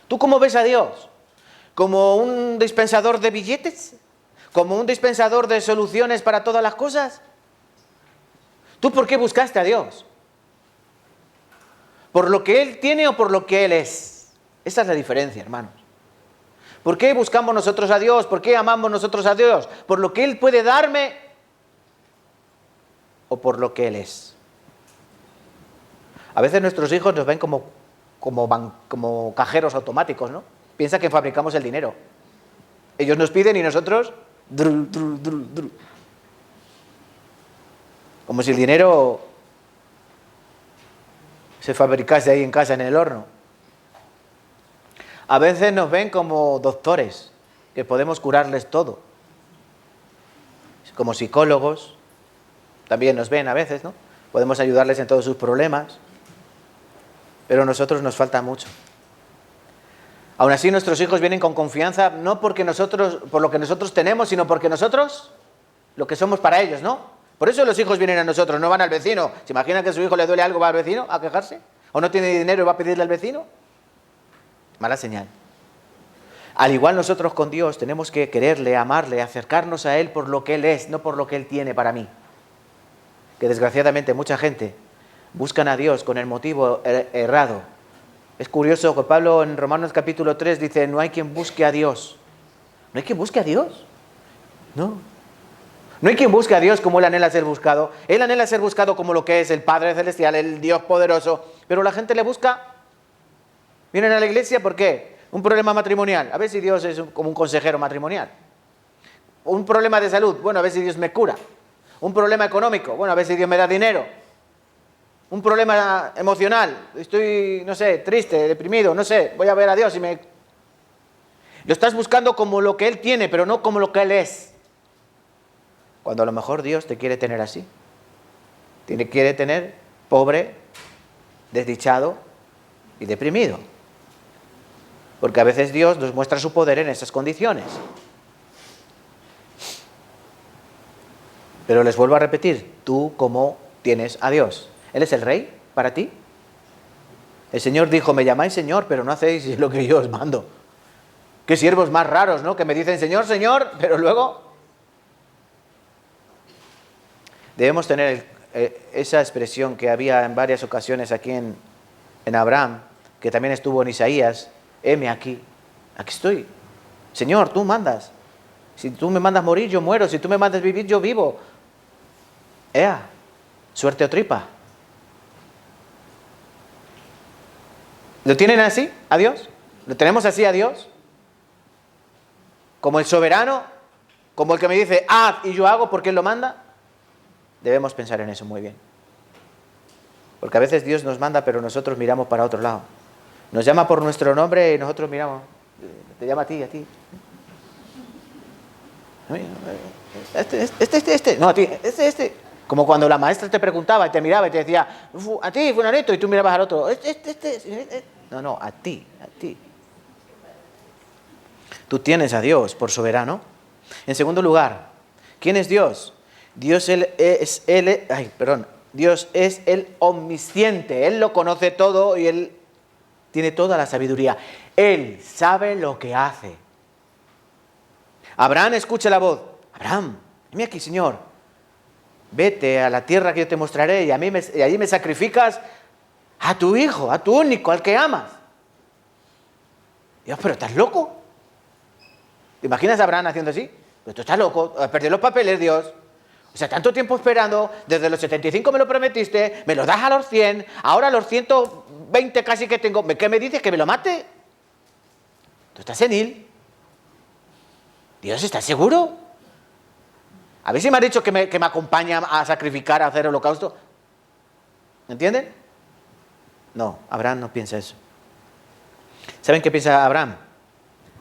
¿Tú cómo ves a Dios? ¿Como un dispensador de billetes? ¿Como un dispensador de soluciones para todas las cosas? ¿Tú por qué buscaste a Dios? ¿Por lo que Él tiene o por lo que Él es? Esa es la diferencia, hermanos. ¿Por qué buscamos nosotros a Dios? ¿Por qué amamos nosotros a Dios? ¿Por lo que Él puede darme o por lo que Él es? A veces nuestros hijos nos ven como cajeros automáticos, ¿no? Piensa que fabricamos el dinero. Ellos nos piden y nosotros... Como si el dinero se fabricase ahí en casa, en el horno. A veces nos ven como doctores, que podemos curarles todo. Como psicólogos, también nos ven a veces, ¿no? Podemos ayudarles en todos sus problemas. Pero a nosotros nos falta mucho. Aún así nuestros hijos vienen con confianza, no por lo que nosotros tenemos, sino porque nosotros, lo que somos para ellos, ¿no? Por eso los hijos vienen a nosotros, no van al vecino. ¿Se imagina que a su hijo le duele algo, va al vecino a quejarse? ¿O no tiene dinero y va a pedirle al vecino? Mala señal. Al igual nosotros con Dios tenemos que quererle, amarle, acercarnos a Él por lo que Él es, no por lo que Él tiene para mí. Que desgraciadamente mucha gente buscan a Dios con el motivo errado. Es curioso que Pablo en Romanos capítulo 3 dice, no hay quien busque a Dios. ¿No hay quien busque a Dios? No. No hay quien busque a Dios como Él anhela ser buscado. Él anhela ser buscado como lo que es el Padre Celestial, el Dios poderoso. Pero la gente le busca. Vienen a la iglesia, ¿por qué? Un problema matrimonial. A ver si Dios es como un consejero matrimonial. Un problema de salud. Bueno, a ver si Dios me cura. Un problema económico. Bueno, a ver si Dios me da dinero. Un problema emocional. Estoy, no sé, triste, deprimido, no sé. Voy a ver a Dios y me... Lo estás buscando como lo que Él tiene, pero no como lo que Él es. Cuando a lo mejor Dios te quiere tener así. Te quiere tener pobre, desdichado y deprimido. Porque a veces Dios nos muestra su poder en esas condiciones. Pero les vuelvo a repetir, ¿tú cómo tienes a Dios? ¿Él es el rey para ti? El Señor dijo, me llamáis Señor, pero no hacéis lo que yo os mando. Qué siervos más raros, ¿no? Que me dicen Señor, Señor, pero luego... Debemos tener esa expresión que había en varias ocasiones aquí en Abraham, que también estuvo en Isaías, heme aquí estoy. Señor, tú mandas. Si tú me mandas morir, yo muero. Si tú me mandas vivir, yo vivo. Ea, suerte o tripa. ¿Lo tienen así a Dios? ¿Lo tenemos así a Dios? Como el soberano, como el que me dice, haz y yo hago porque Él lo manda. Debemos pensar en eso muy bien. Porque a veces Dios nos manda, pero nosotros miramos para otro lado. Nos llama por nuestro nombre y nosotros miramos. Te llama a ti, a ti. No, a ti, este. Como cuando la maestra te preguntaba y te miraba y te decía, a ti, fulanito, y tú mirabas al otro. No, a ti. Tú tienes a Dios por soberano. En segundo lugar, ¿quién es Dios? Dios es el omnisciente, Él lo conoce todo y Él tiene toda la sabiduría. Él sabe lo que hace. Abraham escucha la voz. Abraham, dime aquí, Señor. Vete a la tierra que yo te mostraré y allí me sacrificas a tu hijo, a tu único, al que amas. Dios, pero ¿estás loco? ¿Te imaginas a Abraham haciendo así? Pero tú estás loco, has perdido los papeles, Dios. O sea, tanto tiempo esperando, desde los 75 me lo prometiste, me lo das a los 100, ahora a los 120 casi que tengo, ¿qué me dices? ¿Que me lo mate? Tú estás senil. Dios, ¿estás seguro? A ver si me has dicho que me acompaña a sacrificar, a hacer holocausto. ¿Entienden? No, Abraham no piensa eso. ¿Saben qué piensa Abraham?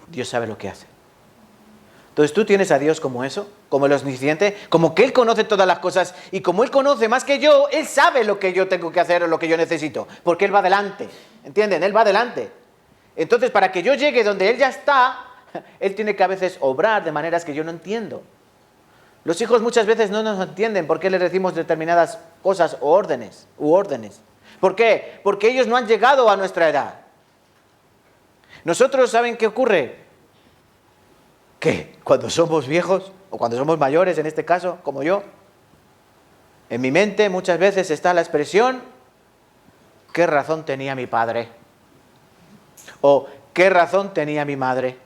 Dios sabe lo que hace. Entonces tú tienes a Dios como eso, como el omnisciente, como que Él conoce todas las cosas y como Él conoce más que yo, Él sabe lo que yo tengo que hacer o lo que yo necesito, porque Él va adelante. ¿Entienden? Él va adelante. Entonces, para que yo llegue donde Él ya está, Él tiene que a veces obrar de maneras que yo no entiendo. Los hijos muchas veces no nos entienden por qué les decimos determinadas cosas u órdenes. ¿Por qué? Porque ellos no han llegado a nuestra edad. Nosotros, ¿saben qué ocurre? Que cuando somos viejos, o cuando somos mayores en este caso, como yo, en mi mente muchas veces está la expresión, ¿qué razón tenía mi padre? O ¿qué razón tenía mi madre?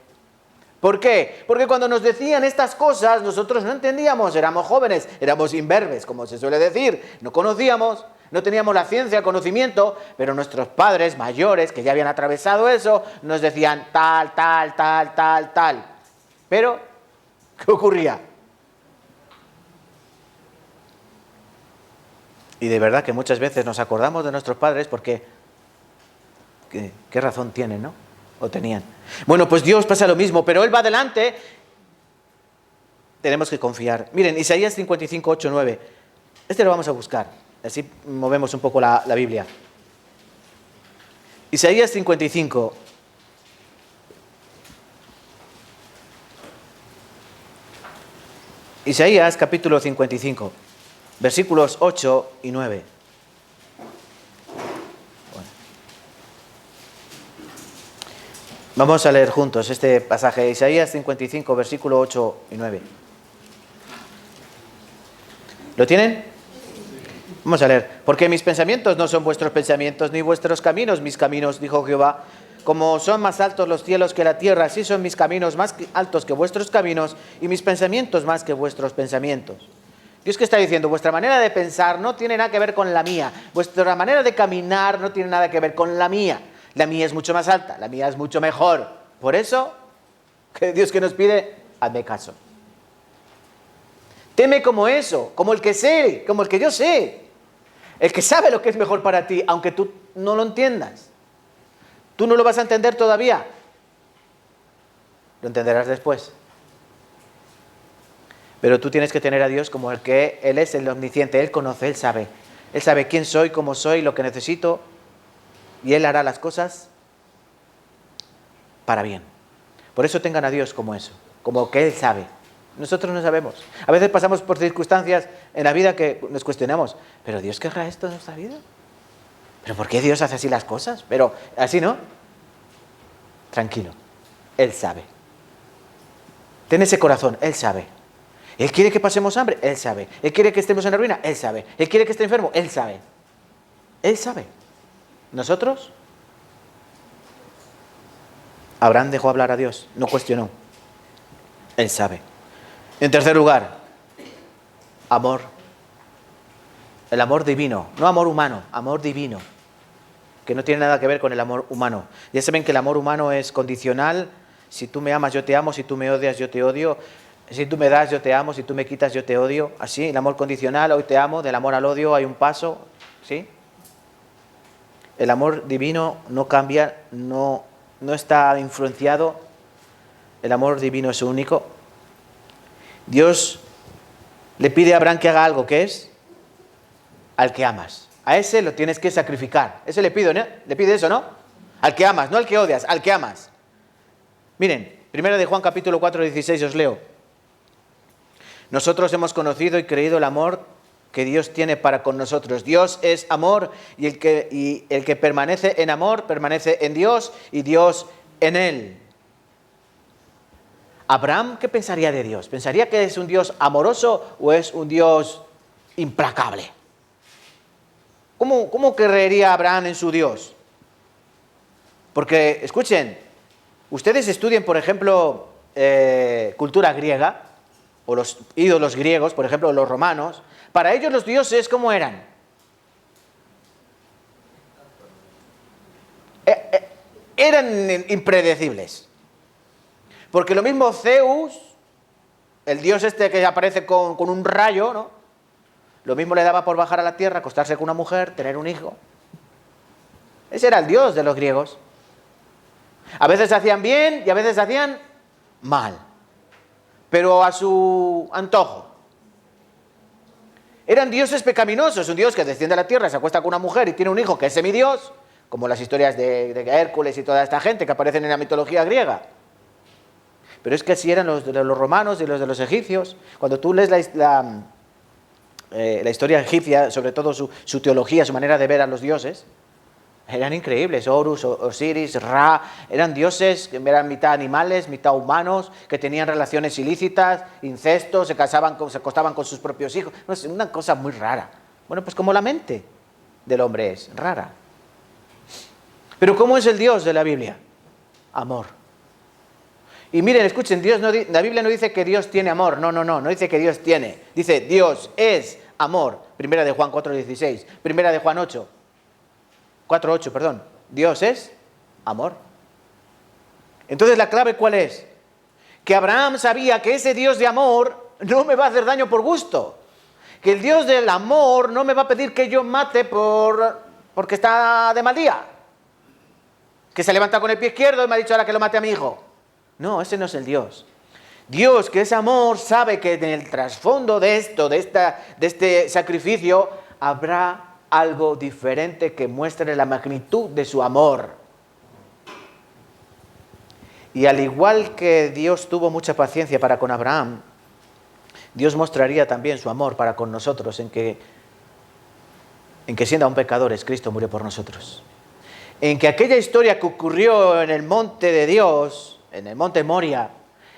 ¿Por qué? Porque cuando nos decían estas cosas, nosotros no entendíamos, éramos jóvenes, éramos imberbes, como se suele decir, no conocíamos, no teníamos la ciencia, el conocimiento, pero nuestros padres mayores, que ya habían atravesado eso, nos decían tal, tal, tal, tal, tal. Pero, ¿qué ocurría? Y de verdad que muchas veces nos acordamos de nuestros padres porque, ¿qué razón tienen, no? O tenían. Bueno, pues Dios pasa lo mismo, pero Él va adelante. Tenemos que confiar. Miren, Isaías 55, 8, 9. Este lo vamos a buscar. Así movemos un poco la Biblia. Isaías 55. Isaías capítulo 55, versículos 8 y 9. Vamos a leer juntos este pasaje de Isaías 55, versículo 8 y 9. ¿Lo tienen? Vamos a leer. Porque mis pensamientos no son vuestros pensamientos, ni vuestros caminos mis caminos, dijo Jehová. Como son más altos los cielos que la tierra, así son mis caminos más altos que vuestros caminos, y mis pensamientos más que vuestros pensamientos. Dios que está diciendo, vuestra manera de pensar no tiene nada que ver con la mía. Vuestra manera de caminar no tiene nada que ver con la mía. La mía es mucho más alta, la mía es mucho mejor. Por eso, que Dios que nos pide, hazme caso. Teme como eso, como el que sé, como el que yo sé. El que sabe lo que es mejor para ti, aunque tú no lo entiendas. Tú no lo vas a entender todavía. Lo entenderás después. Pero tú tienes que tener a Dios como el que Él es el omnisciente. Él conoce, Él sabe. Él sabe quién soy, cómo soy, lo que necesito. Y Él hará las cosas para bien. Por eso tengan a Dios como eso, como que Él sabe. Nosotros no sabemos. A veces pasamos por circunstancias en la vida que nos cuestionamos. ¿Pero Dios querrá esto en nuestra vida? ¿Pero por qué Dios hace así las cosas? Pero así no. Tranquilo. Él sabe. Ten ese corazón. Él sabe. Él quiere que pasemos hambre. Él sabe. Él quiere que estemos en la ruina. Él sabe. Él quiere que esté enfermo. Él sabe. Él sabe. ¿Nosotros? Abraham dejó hablar a Dios. No cuestionó. Él sabe. En tercer lugar, amor. El amor divino. No amor humano. Amor divino. Que no tiene nada que ver con el amor humano. Ya saben que el amor humano es condicional. Si tú me amas, yo te amo. Si tú me odias, yo te odio. Si tú me das, yo te amo. Si tú me quitas, yo te odio. Así, el amor condicional, hoy te amo. Del amor al odio hay un paso. ¿Sí? El amor divino no cambia, no está influenciado. El amor divino es único. Dios le pide a Abraham que haga algo, ¿qué es? Al que amas. A ese lo tienes que sacrificar. Ese le pido, ¿no? Le pide eso, ¿no? Al que amas, no al que odias, al que amas. Miren, 1 de Juan capítulo 4, 16 os leo. Nosotros hemos conocido y creído el amor que Dios tiene para con nosotros. Dios es amor y el que permanece en amor permanece en Dios y Dios en él. Abraham, ¿qué pensaría de Dios? ¿Pensaría que es un Dios amoroso o es un Dios implacable? ¿Cómo creería Abraham en su Dios? Porque, escuchen, ustedes estudien, por ejemplo, cultura griega, o los ídolos griegos, por ejemplo, los romanos. Para ellos los dioses, ¿cómo eran? Eran impredecibles. Porque lo mismo Zeus, el dios este que aparece con un rayo, ¿no? Lo mismo le daba por bajar a la tierra, acostarse con una mujer, tener un hijo. Ese era el dios de los griegos. A veces hacían bien y a veces hacían mal, pero a su antojo. Eran dioses pecaminosos, un dios que desciende a la tierra, se acuesta con una mujer y tiene un hijo que es semidios, como las historias de Hércules y toda esta gente que aparecen en la mitología griega. Pero es que así eran los de los romanos y los de los egipcios. Cuando tú lees la historia egipcia, sobre todo su teología, su manera de ver a los dioses, eran increíbles. Horus, Osiris, Ra, eran dioses que eran mitad animales, mitad humanos, que tenían relaciones ilícitas, incesto, se acostaban con sus propios hijos. No, es una cosa muy rara. Bueno, pues como la mente del hombre es rara. Pero ¿cómo es el Dios de la Biblia? Amor. Y miren, escuchen, la Biblia no dice que Dios tiene amor, no dice que Dios tiene. Dice, Dios es amor. Primera de Juan 4:16, primera de Juan 4:8, perdón. Dios es amor. Entonces, ¿la clave cuál es? Que Abraham sabía que ese Dios de amor no me va a hacer daño por gusto. Que el Dios del amor no me va a pedir que yo mate porque está de mal día. Que se levanta con el pie izquierdo y me ha dicho ahora que lo mate a mi hijo. No, ese no es el Dios. Dios, que es amor, sabe que en el trasfondo de este sacrificio habrá algo diferente que muestre la magnitud de su amor. Y al igual que Dios tuvo mucha paciencia para con Abraham, Dios mostraría también su amor para con nosotros en que siendo aún pecadores, Cristo murió por nosotros. En que aquella historia que ocurrió en el monte de Dios, en el monte Moria,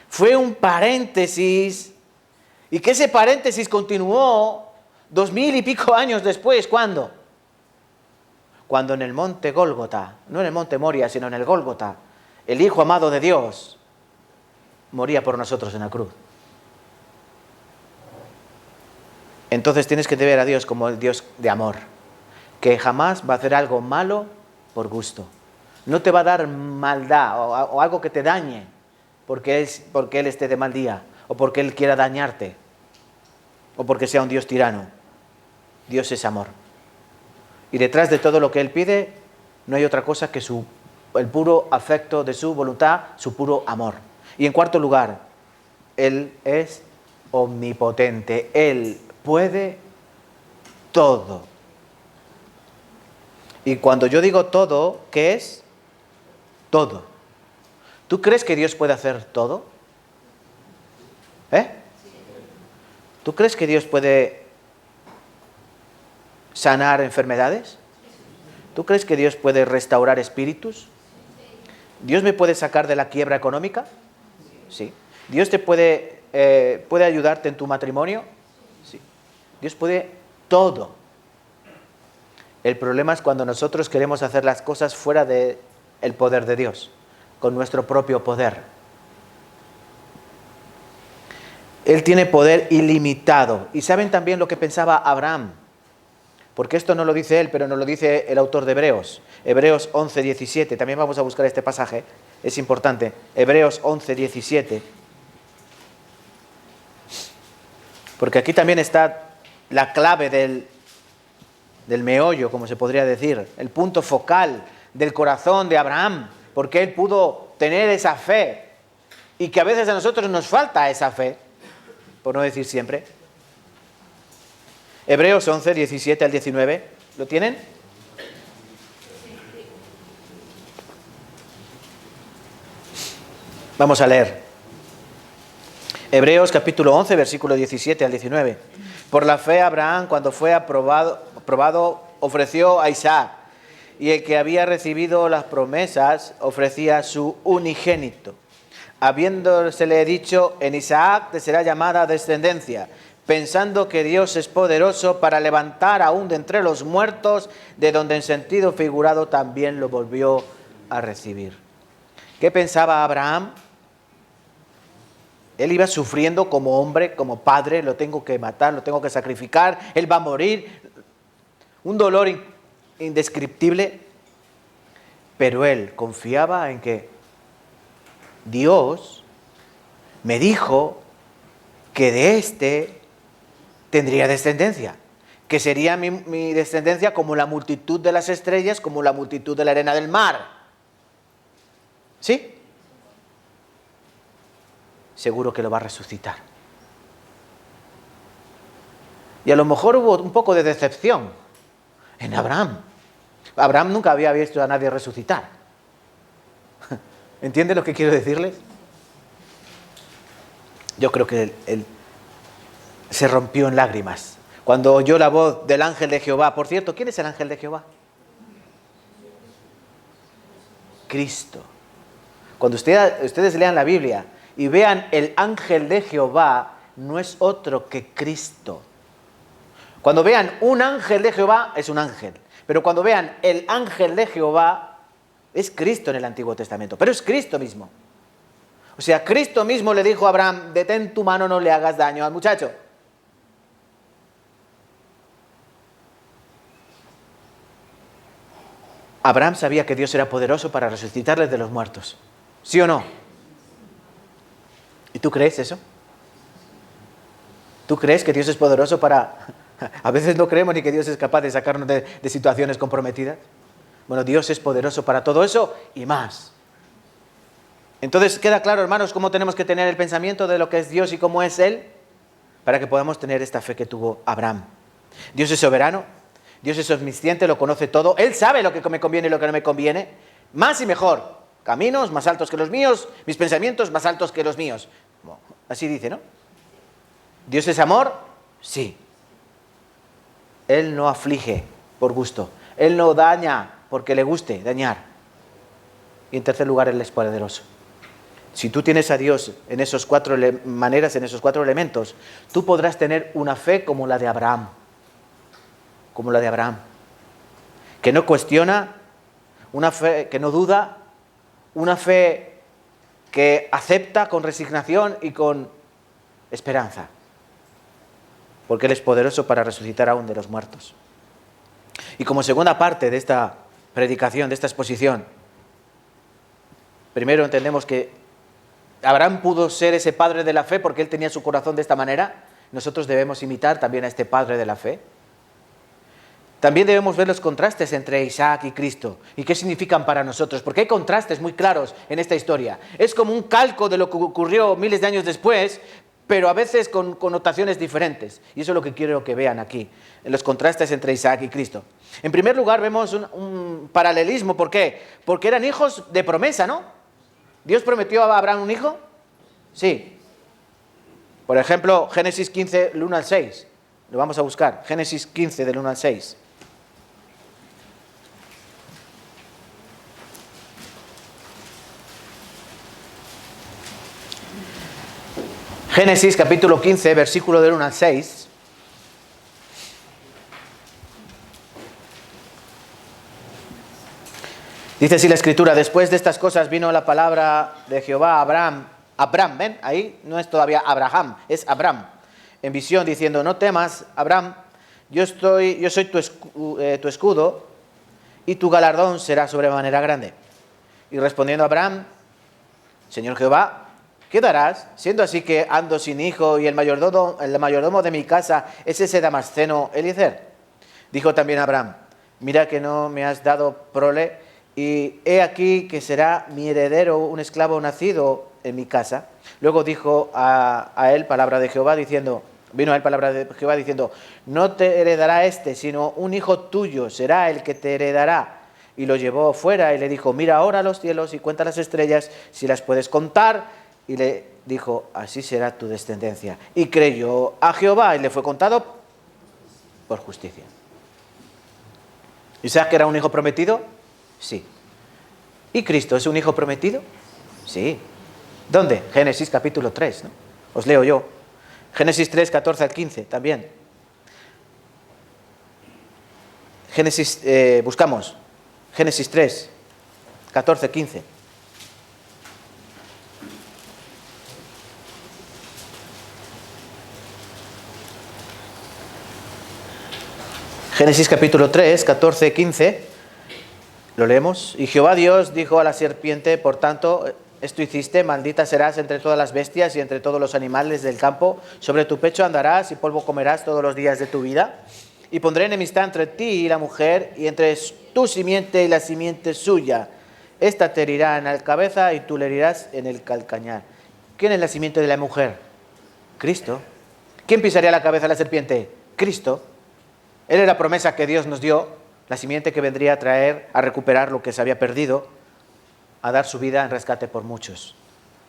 fue un paréntesis, y que ese paréntesis continuó 2000 y pico años después. ¿Cuándo? Cuando en el monte Gólgota, no en el monte Moria, sino en el Gólgota, el Hijo amado de Dios moría por nosotros en la cruz. Entonces tienes que ver a Dios como el Dios de amor, que jamás va a hacer algo malo por gusto. No te va a dar maldad o algo que te dañe porque Él esté de mal día o porque Él quiera dañarte o porque sea un Dios tirano. Dios es amor. Y detrás de todo lo que Él pide no hay otra cosa que el puro afecto de su voluntad, su puro amor. Y en cuarto lugar, Él es omnipotente. Él puede todo. Y cuando yo digo todo, ¿qué es? Todo. ¿Tú crees que Dios puede hacer todo? ¿Tú crees que Dios puede sanar enfermedades? ¿Tú crees que Dios puede restaurar espíritus? ¿Dios me puede sacar de la quiebra económica? Sí. ¿Dios te puede ayudarte en tu matrimonio? Sí. Dios puede todo. El problema es cuando nosotros queremos hacer las cosas fuera del poder de Dios, con nuestro propio poder. Él tiene poder ilimitado. Y saben también lo que pensaba Abraham, porque esto no lo dice él, pero nos lo dice el autor de Hebreos. Hebreos 11:17. También vamos a buscar este pasaje, es importante. Hebreos 11:17. Porque aquí también está la clave del meollo, como se podría decir, el punto focal del corazón de Abraham, porque él pudo tener esa fe y que a veces a nosotros nos falta esa fe, por no decir siempre. Hebreos 11:17 al 19, ¿lo tienen? Vamos a leer. Hebreos capítulo 11, versículo 17 al 19. Por la fe Abraham, cuando fue probado, ofreció a Isaac, y el que había recibido las promesas ofrecía su unigénito, habiéndosele dicho: en Isaac te será llamada descendencia, pensando que Dios es poderoso para levantar aún de entre los muertos, de donde en sentido figurado también lo volvió a recibir. ¿Qué pensaba Abraham? Él iba sufriendo como hombre, como padre: lo tengo que matar, lo tengo que sacrificar, él va a morir. Un dolor indescriptible. Pero él confiaba en que Dios me dijo que de este tendría descendencia, que sería mi descendencia como la multitud de las estrellas, como la multitud de la arena del mar. ¿Sí? Seguro que lo va a resucitar. Y a lo mejor hubo un poco de decepción en Abraham. Abraham nunca había visto a nadie resucitar. ¿Entienden lo que quiero decirles? Yo creo que él se rompió en lágrimas cuando oyó la voz del ángel de Jehová. Por cierto, ¿quién es el ángel de Jehová? Cristo. Cuando ustedes lean la Biblia y vean el ángel de Jehová, no es otro que Cristo. Cuando vean un ángel de Jehová, es un ángel. Pero cuando vean el ángel de Jehová, es Cristo en el Antiguo Testamento. Pero es Cristo mismo. O sea, Cristo mismo le dijo a Abraham: detén tu mano, no le hagas daño al muchacho. Abraham sabía que Dios era poderoso para resucitarles de los muertos. ¿Sí o no? ¿Y tú crees eso? ¿Tú crees que Dios es poderoso para...? A veces no creemos ni que Dios es capaz de sacarnos de situaciones comprometidas. Bueno, Dios es poderoso para todo eso y más. Entonces, ¿queda claro, hermanos, cómo tenemos que tener el pensamiento de lo que es Dios y cómo es Él? Para que podamos tener esta fe que tuvo Abraham. Dios es soberano, Dios es omnisciente, lo conoce todo. Él sabe lo que me conviene y lo que no me conviene. Más y mejor. Caminos más altos que los míos, mis pensamientos más altos que los míos. Así dice, ¿no? ¿Dios es amor? Sí. Él no aflige por gusto. Él no daña porque le guste dañar. Y en tercer lugar, Él es poderoso. Si tú tienes a Dios en esas cuatro maneras, en esos cuatro elementos, tú podrás tener una fe como la de Abraham. Como la de Abraham. Que no cuestiona, una fe que no duda, una fe que acepta con resignación y con esperanza. Porque Él es poderoso para resucitar aún de los muertos. Y como segunda parte de esta predicación, de esta exposición, primero entendemos que Abraham pudo ser ese padre de la fe porque él tenía su corazón de esta manera. Nosotros debemos imitar también a este padre de la fe. También debemos ver los contrastes entre Isaac y Cristo y qué significan para nosotros, porque hay contrastes muy claros en esta historia. Es como un calco de lo que ocurrió miles de años después, pero a veces con connotaciones diferentes. Y eso es lo que quiero que vean aquí, en los contrastes entre Isaac y Cristo. En primer lugar, vemos un paralelismo. ¿Por qué? Porque eran hijos de promesa, ¿no? ¿Dios prometió a Abraham un hijo? Sí. Por ejemplo, Génesis 15, del 1 al 6. Lo vamos a buscar. Génesis 15, del 1 al 6. Génesis capítulo 15, versículo del 1 al 6. Dice así la Escritura: después de estas cosas vino la palabra de Jehová a Abraham. Abraham, ¿ven? Ahí no es todavía Abraham, es Abraham. En visión diciendo: no temas, Abraham, yo soy tu escudo y tu galardón será sobremanera grande. Y respondiendo Abraham: Señor Jehová, ¿qué darás? Siendo así que ando sin hijo y el mayordomo de mi casa es ese Damasceno Eliezer. Dijo también Abraham: mira que no me has dado prole, y he aquí que será mi heredero un esclavo nacido en mi casa. Luego dijo a él palabra de Jehová diciendo, no te heredará este, sino un hijo tuyo será el que te heredará. Y lo llevó fuera y le dijo: mira ahora los cielos y cuenta las estrellas, si las puedes contar. Y le dijo: así será tu descendencia. Y creyó a Jehová y le fue contado por justicia. ¿Isaac era un hijo prometido? Sí. ¿Y Cristo es un hijo prometido? Sí. ¿Dónde? Génesis capítulo 3, ¿no? Os leo yo. Génesis 3, 14 al 15, también. Buscamos. Génesis 3, 14, 15. Génesis capítulo 3, 14, 15, lo leemos. Y Jehová Dios dijo a la serpiente, por tanto, esto hiciste, maldita serás entre todas las bestias y entre todos los animales del campo, sobre tu pecho andarás y polvo comerás todos los días de tu vida. Y pondré enemistad entre ti y la mujer, y entre tu simiente y la simiente suya. Esta te herirá en la cabeza y tú le herirás en el calcañar. ¿Quién es la simiente de la mujer? Cristo. ¿Quién pisaría la cabeza de la serpiente? Cristo. Él es la promesa que Dios nos dio, la simiente que vendría a traer, a recuperar lo que se había perdido, a dar su vida en rescate por muchos.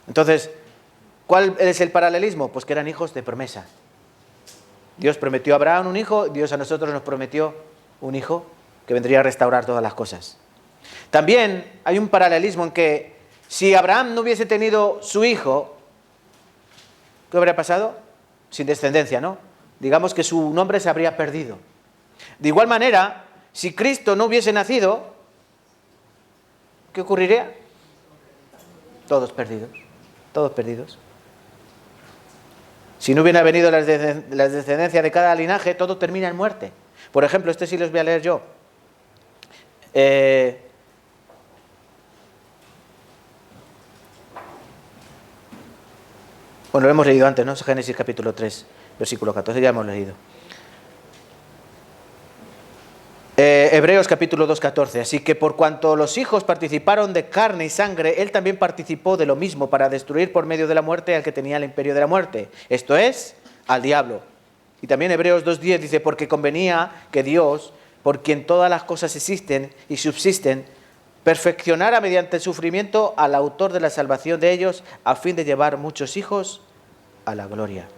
Entonces, ¿cuál es el paralelismo? Pues que eran hijos de promesa. Dios prometió a Abraham un hijo, Dios a nosotros nos prometió un hijo que vendría a restaurar todas las cosas. También hay un paralelismo en que si Abraham no hubiese tenido su hijo, ¿qué habría pasado? Sin descendencia, ¿no? Digamos que su nombre se habría perdido. De igual manera, si Cristo no hubiese nacido, ¿qué ocurriría? Todos perdidos, todos perdidos. Si no hubiera venido la descendencia de cada linaje, todo termina en muerte. Por ejemplo, este sí los voy a leer yo. Bueno, lo hemos leído antes, ¿no? Génesis capítulo 3, versículo 14, ya hemos leído. Hebreos capítulo 2, 14. Así que por cuanto los hijos participaron de carne y sangre, él también participó de lo mismo para destruir por medio de la muerte al que tenía el imperio de la muerte. Esto es, al diablo. Y también Hebreos 2.10 dice, porque convenía que Dios, por quien todas las cosas existen y subsisten, perfeccionara mediante el sufrimiento al autor de la salvación de ellos, a fin de llevar muchos hijos a la gloria.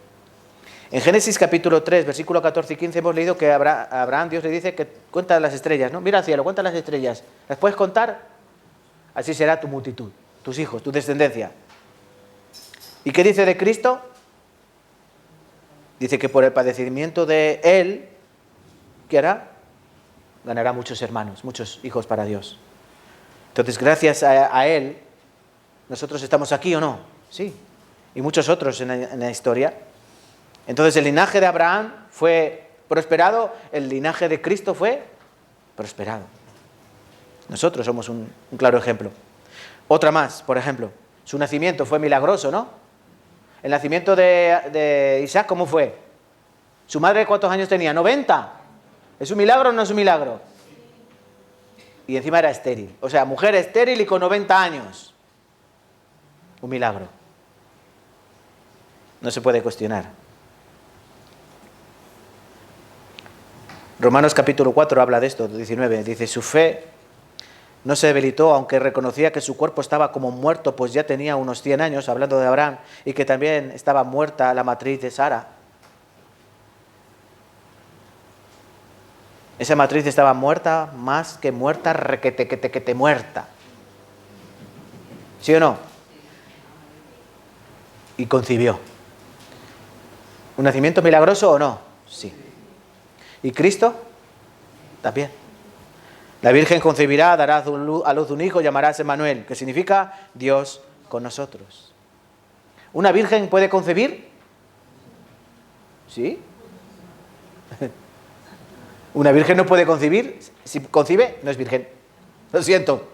En Génesis capítulo 3, versículo 14 y 15 hemos leído que a Abraham Dios le dice que cuenta las estrellas, ¿no? Mira al cielo, cuenta las estrellas. ¿Las puedes contar? Así será tu multitud, tus hijos, tu descendencia. ¿Y qué dice de Cristo? Dice que por el padecimiento de Él, ¿qué hará? Ganará muchos hermanos, muchos hijos para Dios. Entonces, gracias a Él, nosotros estamos aquí, ¿o no? Sí. Y muchos otros en la historia. Entonces el linaje de Abraham fue prosperado, el linaje de Cristo fue prosperado. Nosotros somos un claro ejemplo. Otra más, por ejemplo, su nacimiento fue milagroso, ¿no? El nacimiento de Isaac, ¿cómo fue? ¿Su madre cuántos años tenía? 90. ¿Es un milagro o no es un milagro? Y encima era estéril. O sea, mujer estéril y con 90 años. Un milagro. No se puede cuestionar. Romanos capítulo 4 habla de esto, 19. Dice, su fe no se debilitó, aunque reconocía que su cuerpo estaba como muerto, pues ya tenía unos 100 años, hablando de Abraham, y que también estaba muerta la matriz de Sara. Esa matriz estaba muerta, más que muerta, requete muerta. ¿Sí o no? Y concibió. ¿Un nacimiento milagroso o no? Sí. ¿Y Cristo? También. La Virgen concebirá, dará a luz un hijo, llamarás Emmanuel, que significa Dios con nosotros. ¿Una virgen puede concebir? ¿Sí? ¿Una virgen no puede concebir? Si concibe, no es virgen. Lo siento.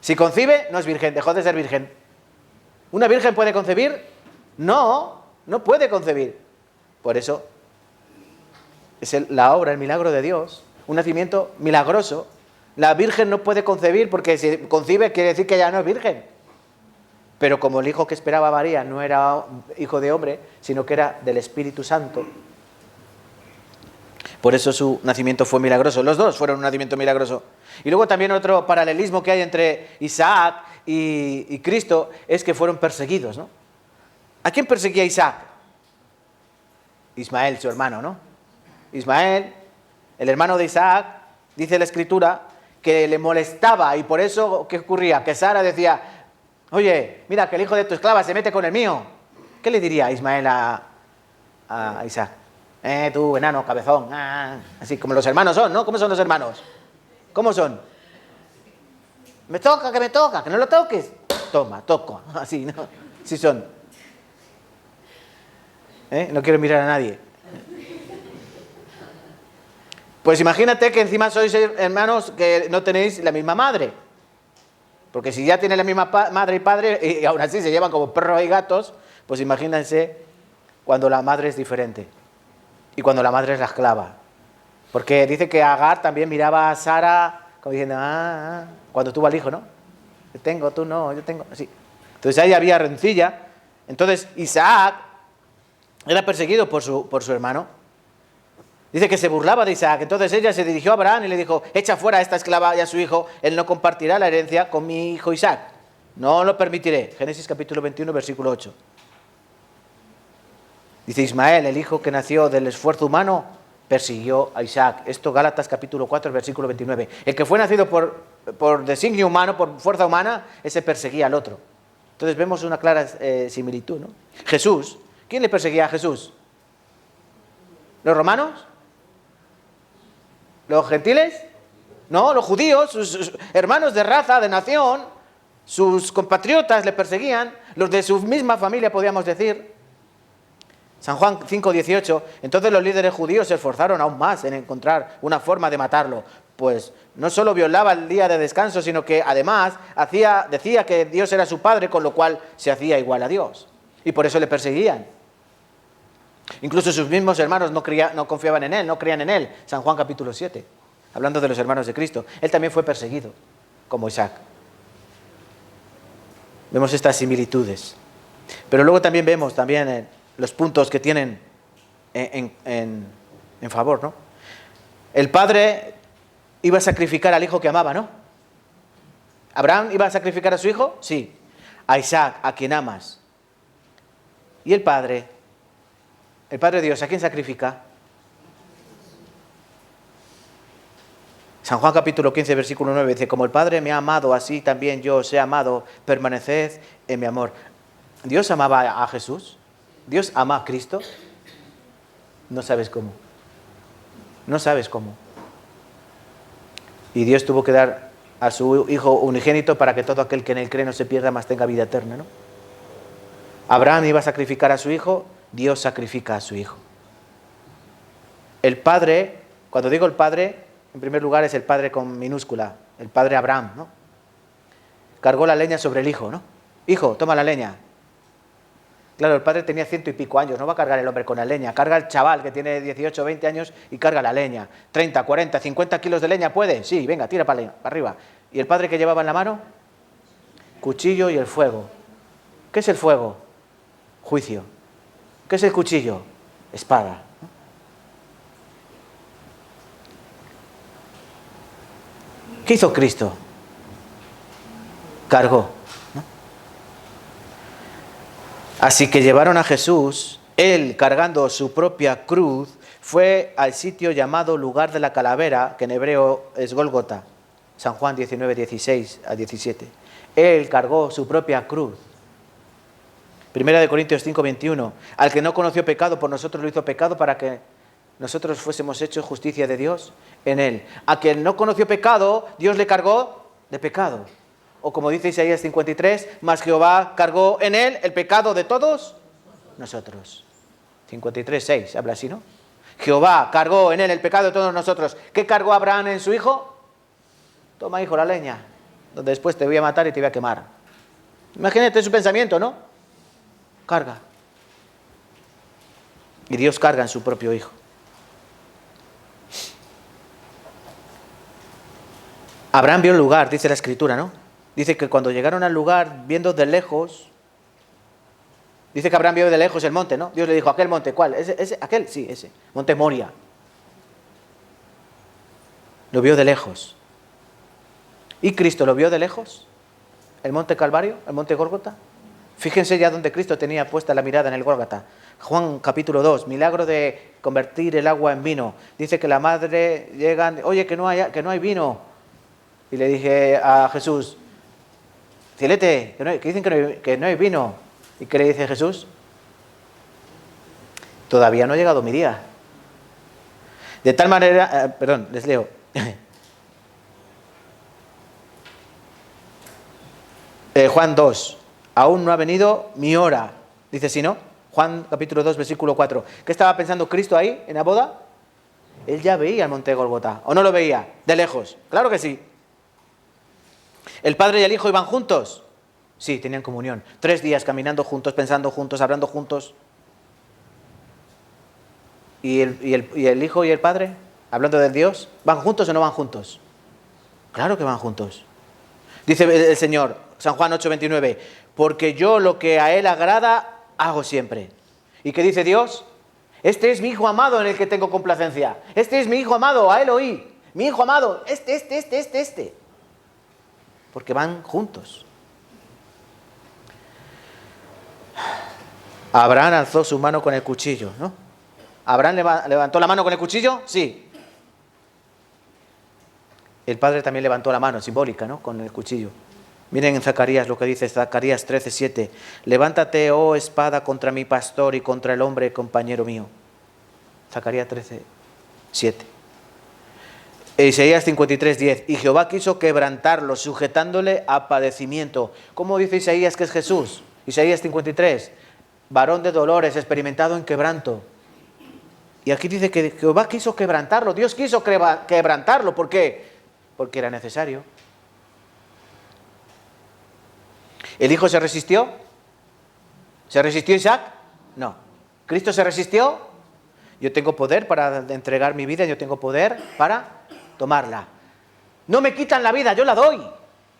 Si concibe, no es virgen, dejó de ser virgen. ¿Una virgen puede concebir? No, no puede concebir. Por eso es la obra, el milagro de Dios, un nacimiento milagroso. La Virgen no puede concebir porque si concibe quiere decir que ya no es virgen. Pero como el hijo que esperaba María no era hijo de hombre, sino que era del Espíritu Santo, por eso su nacimiento fue milagroso. Los dos fueron un nacimiento milagroso. Y luego también otro paralelismo que hay entre Isaac y Cristo es que fueron perseguidos, ¿no? ¿A quién perseguía Isaac? Ismael, su hermano, ¿no? Ismael el hermano de Isaac, dice la Escritura, que le molestaba y por eso, ¿qué ocurría? Que Sara decía, oye, mira que el hijo de tu esclava se mete con el mío. ¿Qué le diría Ismael a Isaac? Tú, enano, cabezón. Así como los hermanos son, ¿no? ¿Cómo son los hermanos? ¿Cómo son? Me toca, que no lo toques. Toma, toco. Así, ¿no? Así son. No quiero mirar a nadie. Pues imagínate que encima sois hermanos que no tenéis la misma madre. Porque si ya tienen la misma madre y padre y aún así se llevan como perros y gatos, pues imagínense cuando la madre es diferente y cuando la madre es la esclava. Porque dice que Agar también miraba a Sara como diciendo, cuando tuvo al hijo, ¿no? Yo tengo, tú no, yo tengo, así. Entonces ahí había rencilla. Entonces Isaac era perseguido por su hermano. Dice que se burlaba de Isaac. Entonces ella se dirigió a Abraham y le dijo, echa fuera a esta esclava y a su hijo, él no compartirá la herencia con mi hijo Isaac. No lo permitiré. Génesis capítulo 21, versículo 8. Dice Ismael, el hijo que nació del esfuerzo humano, persiguió a Isaac. Esto Gálatas capítulo 4, versículo 29. El que fue nacido por designio humano, por fuerza humana, ese perseguía al otro. Entonces vemos una clara similitud, ¿no? Jesús, ¿quién le perseguía a Jesús? ¿Los romanos? ¿Los gentiles? No, los judíos, sus hermanos de raza, de nación, sus compatriotas le perseguían, los de su misma familia, podríamos decir. San Juan 5:18, entonces los líderes judíos se esforzaron aún más en encontrar una forma de matarlo, pues no solo violaba el día de descanso, sino que además decía que Dios era su padre, con lo cual se hacía igual a Dios, y por eso le perseguían. Incluso sus mismos hermanos no confiaban en él, no creían en él. San Juan capítulo 7, hablando de los hermanos de Cristo. Él también fue perseguido, como Isaac. Vemos estas similitudes. Pero luego también vemos los puntos que tienen en favor, ¿no? El padre iba a sacrificar al hijo que amaba, ¿no? ¿Abraham iba a sacrificar a su hijo? Sí. A Isaac, a quien amas. Y el Padre Dios, ¿a quién sacrifica? San Juan capítulo 15, versículo 9 dice, como el Padre me ha amado, así también yo os he amado, permaneced en mi amor. ¿Dios amaba a Jesús? ¿Dios ama a Cristo? No sabes cómo. No sabes cómo. Y Dios tuvo que dar a su Hijo unigénito para que todo aquel que en él cree no se pierda, mas tenga vida eterna, ¿no? Abraham iba a sacrificar a su hijo, Dios sacrifica a su hijo. El Padre, cuando digo el Padre, en primer lugar es el Padre con minúscula, el Padre Abraham, ¿no? Cargó la leña sobre el hijo, ¿no? Hijo, toma la leña. Claro, el padre tenía 100 y pico años, no va a cargar el hombre con la leña, carga el chaval que tiene 18 o 20 años y carga la leña. 30, 40, 50 kilos de leña, ¿puede? Sí, venga, tira para arriba. ¿Y el padre que llevaba en la mano? Cuchillo y el fuego. ¿Qué es el fuego? Juicio. ¿Qué es el cuchillo? Espada. ¿Qué hizo Cristo? Cargó. Así que llevaron a Jesús, él cargando su propia cruz, fue al sitio llamado lugar de la calavera, que en hebreo es Gólgota, San Juan 19, 16 a 17. Él cargó su propia cruz. Primera de Corintios 5, 21. Al que no conoció pecado, por nosotros lo hizo pecado para que nosotros fuésemos hechos justicia de Dios en él. A quien no conoció pecado, Dios le cargó de pecado. O como dice Isaías 53, mas Jehová cargó en él el pecado de todos nosotros. 53, 6, habla así, ¿no? Jehová cargó en él el pecado de todos nosotros. ¿Qué cargó Abraham en su hijo? Toma, hijo, la leña, donde después te voy a matar y te voy a quemar. Imagínate su pensamiento, ¿no? Carga. Y Dios carga en su propio hijo. Abraham vio el lugar, dice la Escritura, ¿no? Dice que cuando llegaron al lugar, viendo de lejos, dice que Abraham vio de lejos el monte, ¿no? Dios le dijo, ¿aquel monte cuál? ¿Ese? ¿Aquel? Sí, ese. Monte Moria. Lo vio de lejos. ¿Y Cristo lo vio de lejos? ¿El monte Calvario? ¿El monte Gólgota? Fíjense ya donde Cristo tenía puesta la mirada en el Gólgota. Juan capítulo 2, milagro de convertir el agua en vino. Dice que la madre llega, oye, que no hay vino. Y le dije a Jesús, Cilete, que dicen que no hay vino. ¿Y qué le dice Jesús? Todavía no ha llegado mi día. De tal manera, perdón, les leo. Juan 2, aún no ha venido mi hora. Dice, ¿sí, no? Juan capítulo 2, versículo 4. ¿Qué estaba pensando Cristo ahí, en la boda? Él ya veía el monte de Golgota, ¿o no lo veía? De lejos. Claro que sí. ¿El Padre y el Hijo iban juntos? Sí, tenían comunión. 3 días caminando juntos, pensando juntos, hablando juntos. ¿Y el Hijo y el Padre, hablando del Dios, van juntos o no van juntos? Claro que van juntos. Dice el Señor, San Juan 8:29, porque yo lo que a Él agrada, hago siempre. ¿Y qué dice Dios? Este es mi Hijo amado en el que tengo complacencia. Este es mi Hijo amado, a Él oí. Mi Hijo amado, este. Porque van juntos. Abraham alzó su mano con el cuchillo, ¿no? ¿Abraham levantó la mano con el cuchillo? Sí. El padre también levantó la mano, simbólica, ¿no? Con el cuchillo. Miren en Zacarías lo que dice Zacarías 13:7. Levántate, oh espada, contra mi pastor y contra el hombre compañero mío. Zacarías 13:7. Isaías 53:10. Y Jehová quiso quebrantarlo, sujetándole a padecimiento. ¿Cómo dice Isaías que es Jesús? Isaías 53. Varón de dolores, experimentado en quebranto. Y aquí dice que Jehová quiso quebrantarlo. Dios quiso quebrantarlo. ¿Por qué? Porque era necesario. ¿El Hijo se resistió? ¿Se resistió Isaac? No. ¿Cristo se resistió? Yo tengo poder para entregar mi vida, yo tengo poder para tomarla. No me quitan la vida, yo la doy.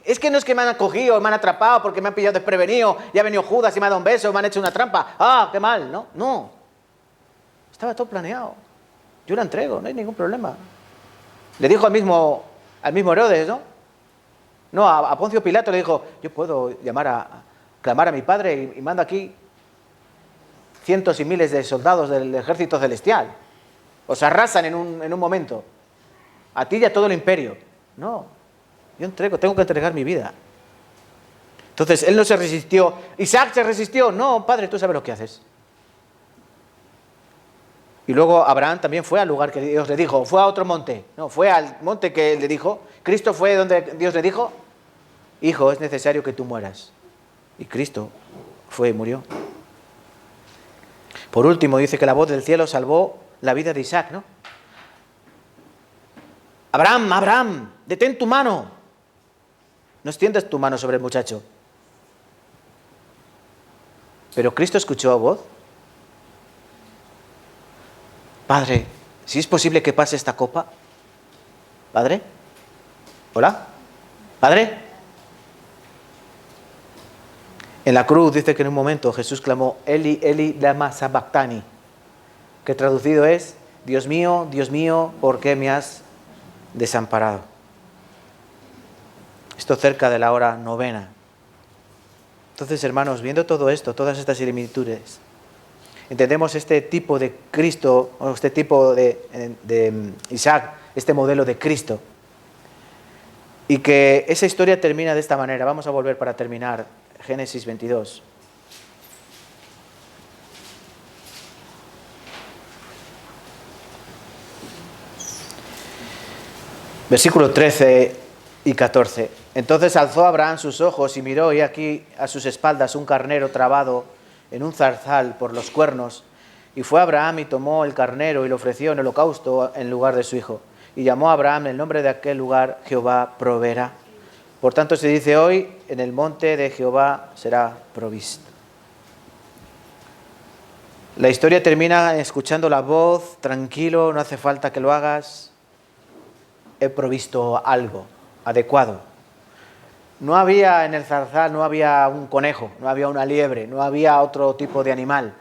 Es que no es que me han acogido, me han atrapado porque me han pillado desprevenido, ya ha venido Judas y me ha dado un beso, me han hecho una trampa. ¡Ah, qué mal! No. Estaba todo planeado. Yo la entrego, no hay ningún problema. Le dijo al mismo Herodes, ¿no? No, a Poncio Pilato le dijo, yo puedo clamar a mi padre y mando aquí cientos y miles de soldados del ejército celestial. Os arrasan en un momento. A ti y a todo el imperio. No, yo tengo que entregar mi vida. Entonces, él no se resistió. ¿Isaac se resistió? No, padre, tú sabes lo que haces. Y luego Abraham también fue al lugar que Dios le dijo. Fue a otro monte. No, fue al monte que él le dijo. Cristo fue donde Dios le dijo, hijo, es necesario que tú mueras. Y Cristo fue y murió. Por último, dice que la voz del cielo salvó la vida de Isaac, ¿no? Abraham, detén tu mano. No extiendas tu mano sobre el muchacho. Pero Cristo escuchó a voz. Padre, si es posible que pase esta copa. ¿Padre? ¿Hola? ¿Padre? En la cruz dice que en un momento Jesús clamó, Eli, Eli, lama sabactani, que traducido es, Dios mío, ¿por qué me has desamparado? Esto cerca de la hora 9. Entonces, hermanos, viendo todo esto, todas estas similitudes, entendemos este tipo de Cristo, o este tipo de Isaac, este modelo de Cristo. Y que esa historia termina de esta manera. Vamos a volver para terminar. Génesis 22. Versículo 13 y 14. Entonces alzó Abraham sus ojos y miró, y aquí a sus espaldas un carnero trabado en un zarzal por los cuernos. Y fue Abraham y tomó el carnero y lo ofreció en holocausto en lugar de su hijo. Y llamó a Abraham el nombre de aquel lugar, Jehová proveerá. Por tanto se dice hoy, en el monte de Jehová será provisto. La historia termina escuchando la voz, tranquilo, no hace falta que lo hagas. He provisto algo adecuado. No había en el zarzal, no había un conejo, no había una liebre, no había otro tipo de animal.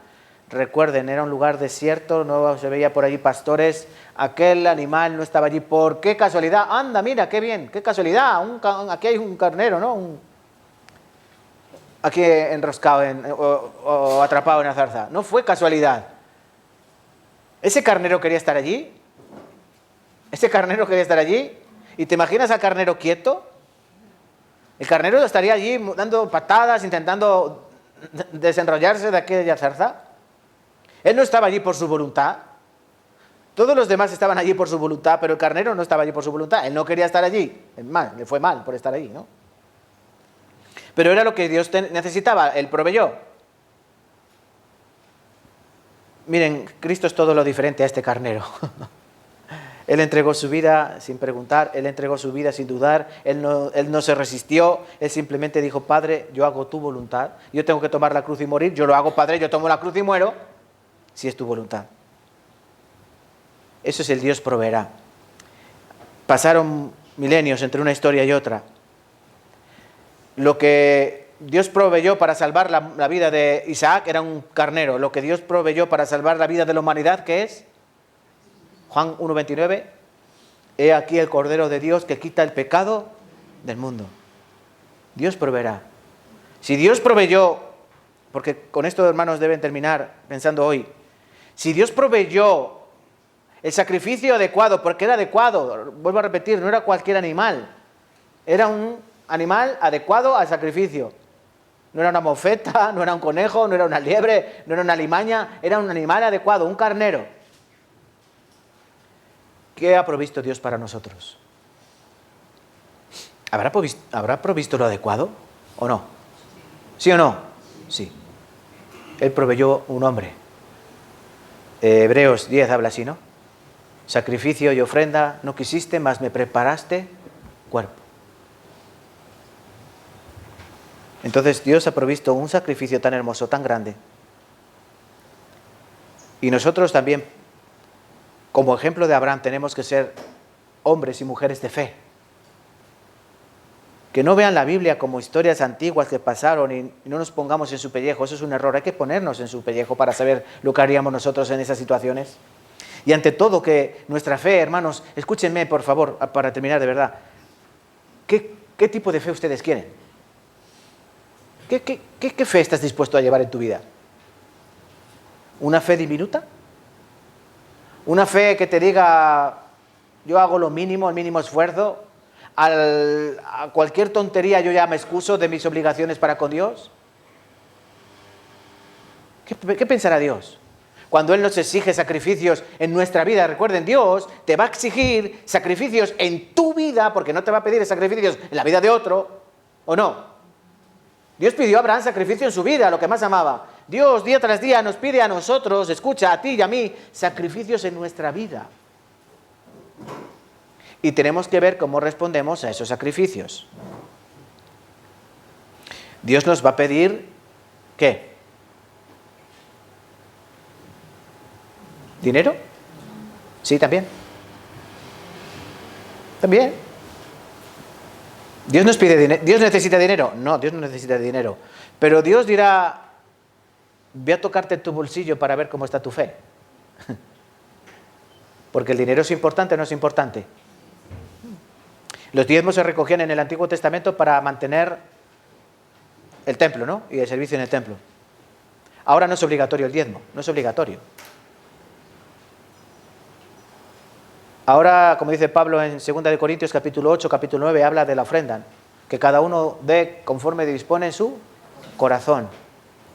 Recuerden, era un lugar desierto, no se veía por allí pastores, aquel animal no estaba allí. ¿Por qué casualidad? Anda, mira, qué bien, qué casualidad, aquí hay un carnero, ¿no? aquí enroscado o atrapado en la zarza. No fue casualidad. Ese carnero quería estar allí. Ese carnero quería estar allí. ¿Y te imaginas al carnero quieto? El carnero estaría allí dando patadas, intentando desenrollarse de aquella zarza. Él no estaba allí por su voluntad. Todos los demás estaban allí por su voluntad, pero el carnero no estaba allí por su voluntad. Él no quería estar allí. Es más, le fue mal por estar allí, ¿no? Pero era lo que Dios necesitaba. Él proveyó. Miren, Cristo es todo lo diferente a este carnero. Él entregó su vida sin preguntar, Él entregó su vida sin dudar, Él no se resistió, Él simplemente dijo, Padre, yo hago tu voluntad, yo tengo que tomar la cruz y morir, yo lo hago, Padre, yo tomo la cruz y muero, si es tu voluntad. Eso es el Dios proveerá. Pasaron milenios entre una historia y otra. Lo que Dios proveyó para salvar la vida de Isaac era un carnero. Lo que Dios proveyó para salvar la vida de la humanidad, ¿qué es? Juan 1:29, he aquí el Cordero de Dios que quita el pecado del mundo. Dios proveerá. Si Dios proveyó, porque con esto, hermanos, deben terminar pensando hoy, si Dios proveyó el sacrificio adecuado, porque era adecuado, vuelvo a repetir, no era cualquier animal, era un animal adecuado al sacrificio. No era una mofeta, no era un conejo, no era una liebre, no era una alimaña, era un animal adecuado, un carnero. ¿Qué ha provisto Dios para nosotros? ¿Habrá provisto lo adecuado o no? ¿Sí o no? Sí. Él proveyó un hombre. Hebreos 10 habla así, ¿no? Sacrificio y ofrenda no quisiste, mas me preparaste cuerpo. Entonces Dios ha provisto un sacrificio tan hermoso, tan grande. Y nosotros también, como ejemplo de Abraham, tenemos que ser hombres y mujeres de fe. Que no vean la Biblia como historias antiguas que pasaron y no nos pongamos en su pellejo. Eso es un error. Hay que ponernos en su pellejo para saber lo que haríamos nosotros en esas situaciones. Y ante todo, que nuestra fe, hermanos, escúchenme por favor, para terminar de verdad. ¿Qué tipo de fe ustedes quieren? ¿Qué fe estás dispuesto a llevar en tu vida? ¿Una fe diminuta? Una fe que te diga, yo hago lo mínimo, el mínimo esfuerzo, a cualquier tontería yo ya me excuso de mis obligaciones para con Dios. ¿Qué pensará Dios? Cuando Él nos exige sacrificios en nuestra vida, recuerden, Dios te va a exigir sacrificios en tu vida, porque no te va a pedir sacrificios en la vida de otro, ¿o no? Dios pidió a Abraham sacrificio en su vida, lo que más amaba. Dios día tras día nos pide a nosotros, escucha, a ti y a mí, sacrificios en nuestra vida. Y tenemos que ver cómo respondemos a esos sacrificios. Dios nos va a pedir, ¿qué? ¿Dinero? Sí, también. También. ¿Dios nos pide dinero? ¿Dios necesita dinero? No, Dios no necesita dinero. Pero Dios dirá, voy a tocarte en tu bolsillo para ver cómo está tu fe. Porque el dinero es importante o no es importante. Los diezmos se recogían en el Antiguo Testamento para mantener el templo, ¿no? Y el servicio en el templo. Ahora no es obligatorio el diezmo, no es obligatorio. Ahora, como dice Pablo en 2 de Corintios capítulo 8, capítulo 9, habla de la ofrenda, que cada uno dé conforme dispone en su corazón.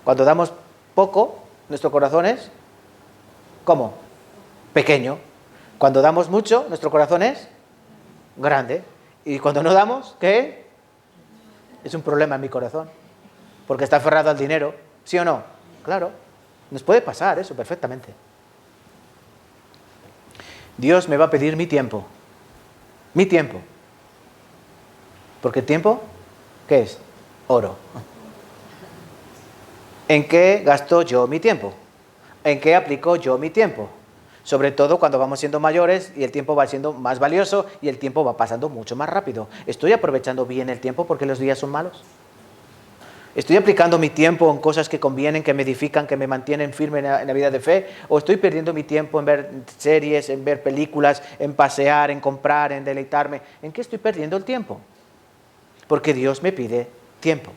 Cuando damos poco, nuestro corazón es, ¿cómo? Pequeño. Cuando damos mucho, nuestro corazón es grande. Y cuando no damos, ¿qué? Es un problema en mi corazón, porque está aferrado al dinero, ¿sí o no? Claro, nos puede pasar eso perfectamente. Dios me va a pedir mi tiempo. Mi tiempo. Porque el tiempo, ¿qué es? Oro. ¿En qué gasto yo mi tiempo? ¿En qué aplico yo mi tiempo? Sobre todo cuando vamos siendo mayores y el tiempo va siendo más valioso y el tiempo va pasando mucho más rápido. ¿Estoy aprovechando bien el tiempo porque los días son malos? ¿Estoy aplicando mi tiempo en cosas que convienen, que me edifican, que me mantienen firme en la vida de fe? ¿O estoy perdiendo mi tiempo en ver series, en ver películas, en pasear, en comprar, en deleitarme? ¿En qué estoy perdiendo el tiempo? Porque Dios me pide tiempo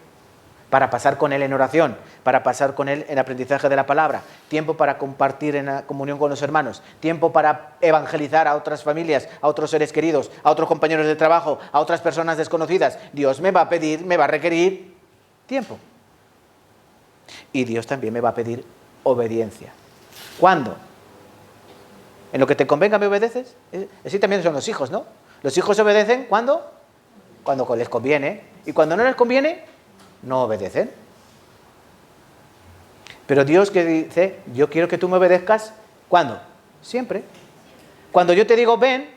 para pasar con Él en oración, para pasar con Él en aprendizaje de la palabra, tiempo para compartir en la comunión con los hermanos, tiempo para evangelizar a otras familias, a otros seres queridos, a otros compañeros de trabajo, a otras personas desconocidas. Dios me va a pedir, me va a requerir tiempo. Y Dios también me va a pedir obediencia. ¿Cuándo? ¿En lo que te convenga me obedeces? Así también son los hijos, ¿no? Los hijos obedecen, ¿cuándo? Cuando les conviene. Y cuando no les conviene, no obedecen. Pero Dios que dice, yo quiero que tú me obedezcas, ¿cuándo? Siempre. Cuando yo te digo ven,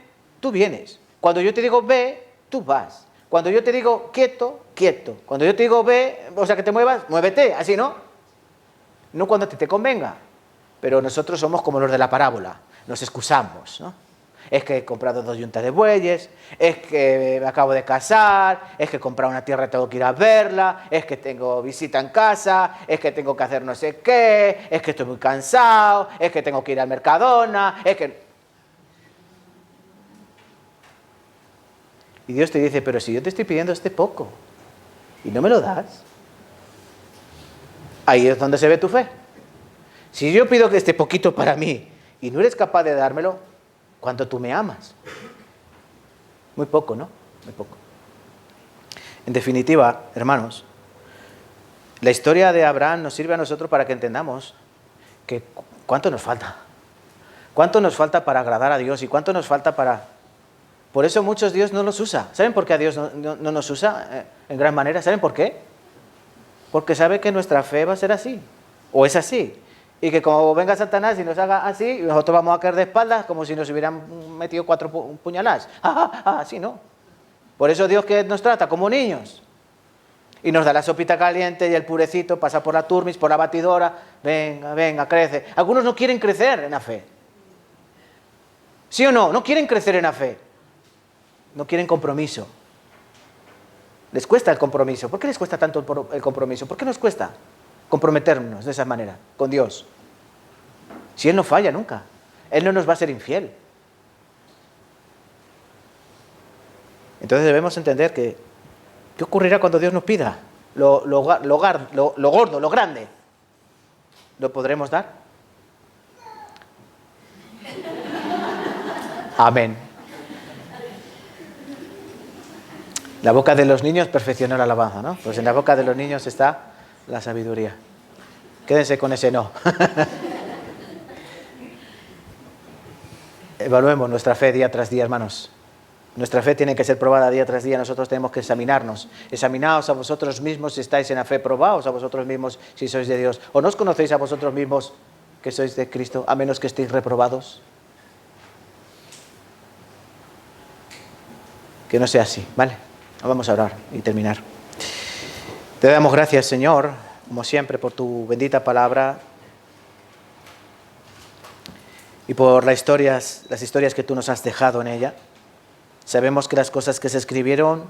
tú vienes. Cuando yo te digo ve, tú vas. Cuando yo te digo quieto, quieto. Cuando yo te digo ve, o sea que te muevas, muévete, así, ¿no? No cuando te convenga. Pero nosotros somos como los de la parábola, nos excusamos, ¿no? Es que he comprado 2 yuntas de bueyes, es que me acabo de casar, es que he comprado una tierra y tengo que ir a verla, es que tengo visita en casa, es que tengo que hacer no sé qué, es que estoy muy cansado, es que tengo que ir al Mercadona, es que... Y Dios te dice, pero si yo te estoy pidiendo este poco y no me lo das, ahí es donde se ve tu fe. Si yo pido que esté poquito para mí y no eres capaz de dármelo, ¿cuánto tú me amas? Muy poco, ¿no? Muy poco. En definitiva, hermanos, la historia de Abraham nos sirve a nosotros para que entendamos que cuánto nos falta. Cuánto nos falta para agradar a Dios y cuánto nos falta para... Por eso muchos Dios no los usa. ¿Saben por qué a Dios no nos usa en gran manera? ¿Saben por qué? Porque sabe que nuestra fe va a ser así, o es así. Y que como venga Satanás y nos haga así, nosotros vamos a caer de espaldas como si nos hubieran metido 4 puñaladas. Así no. Por eso Dios que nos trata como niños. Y nos da la sopita caliente y el purecito pasa por la turmis, por la batidora. Venga, venga, crece. Algunos no quieren crecer en la fe. ¿Sí o no? No quieren crecer en la fe. No quieren compromiso. Les cuesta el compromiso. ¿Por qué les cuesta tanto el compromiso? ¿Por qué nos cuesta comprometernos de esa manera con Dios? Si Él no falla nunca. Él no nos va a ser infiel. Entonces debemos entender que ¿qué ocurrirá cuando Dios nos pida? Lo gordo, lo grande. ¿Lo podremos dar? Amén. La boca de los niños perfecciona la alabanza, ¿no? Pues en la boca de los niños está la sabiduría. Quédense con ese no. Evaluemos nuestra fe día tras día, hermanos. Nuestra fe tiene que ser probada día tras día. Nosotros tenemos que examinarnos. Examinaos a vosotros mismos si estáis en la fe. Probaos a vosotros mismos si sois de Dios. ¿O no os conocéis a vosotros mismos que sois de Cristo, a menos que estéis reprobados? Que no sea así, ¿vale? Vamos a orar y terminar. Te damos gracias, Señor, como siempre, por tu bendita palabra y por las historias que tú nos has dejado en ella. Sabemos que las cosas que se escribieron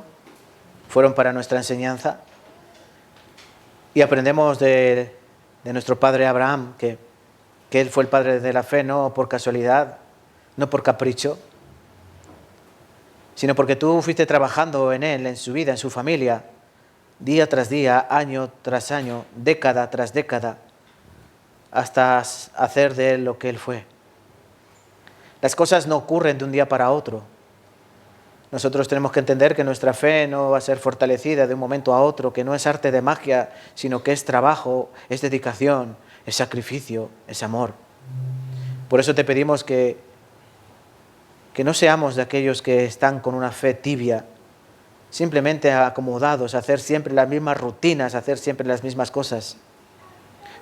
fueron para nuestra enseñanza y aprendemos de nuestro padre Abraham que él fue el padre de la fe no por casualidad, no por capricho, sino porque tú fuiste trabajando en él, en su vida, en su familia, día tras día, año tras año, década tras década, hasta hacer de él lo que él fue. Las cosas no ocurren de un día para otro. Nosotros tenemos que entender que nuestra fe no va a ser fortalecida de un momento a otro, que no es arte de magia, sino que es trabajo, es dedicación, es sacrificio, es amor. Por eso te pedimos que no seamos de aquellos que están con una fe tibia, simplemente acomodados, a hacer siempre las mismas rutinas, a hacer siempre las mismas cosas.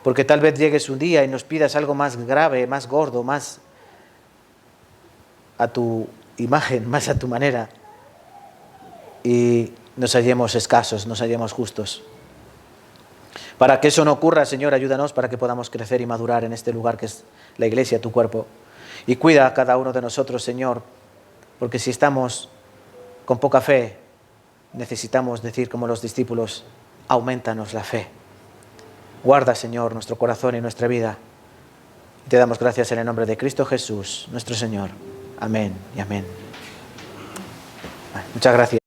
Porque tal vez llegues un día y nos pidas algo más grave, más gordo, más a tu imagen, más a tu manera, y nos hallemos escasos, nos hallemos justos. Para que eso no ocurra, Señor, ayúdanos para que podamos crecer y madurar en este lugar que es la iglesia, tu cuerpo. Y cuida a cada uno de nosotros, Señor, porque si estamos con poca fe, necesitamos decir como los discípulos, aumentanos la fe. Guarda, Señor, nuestro corazón y nuestra vida. Y te damos gracias en el nombre de Cristo Jesús, nuestro Señor. Amén y amén. Muchas gracias.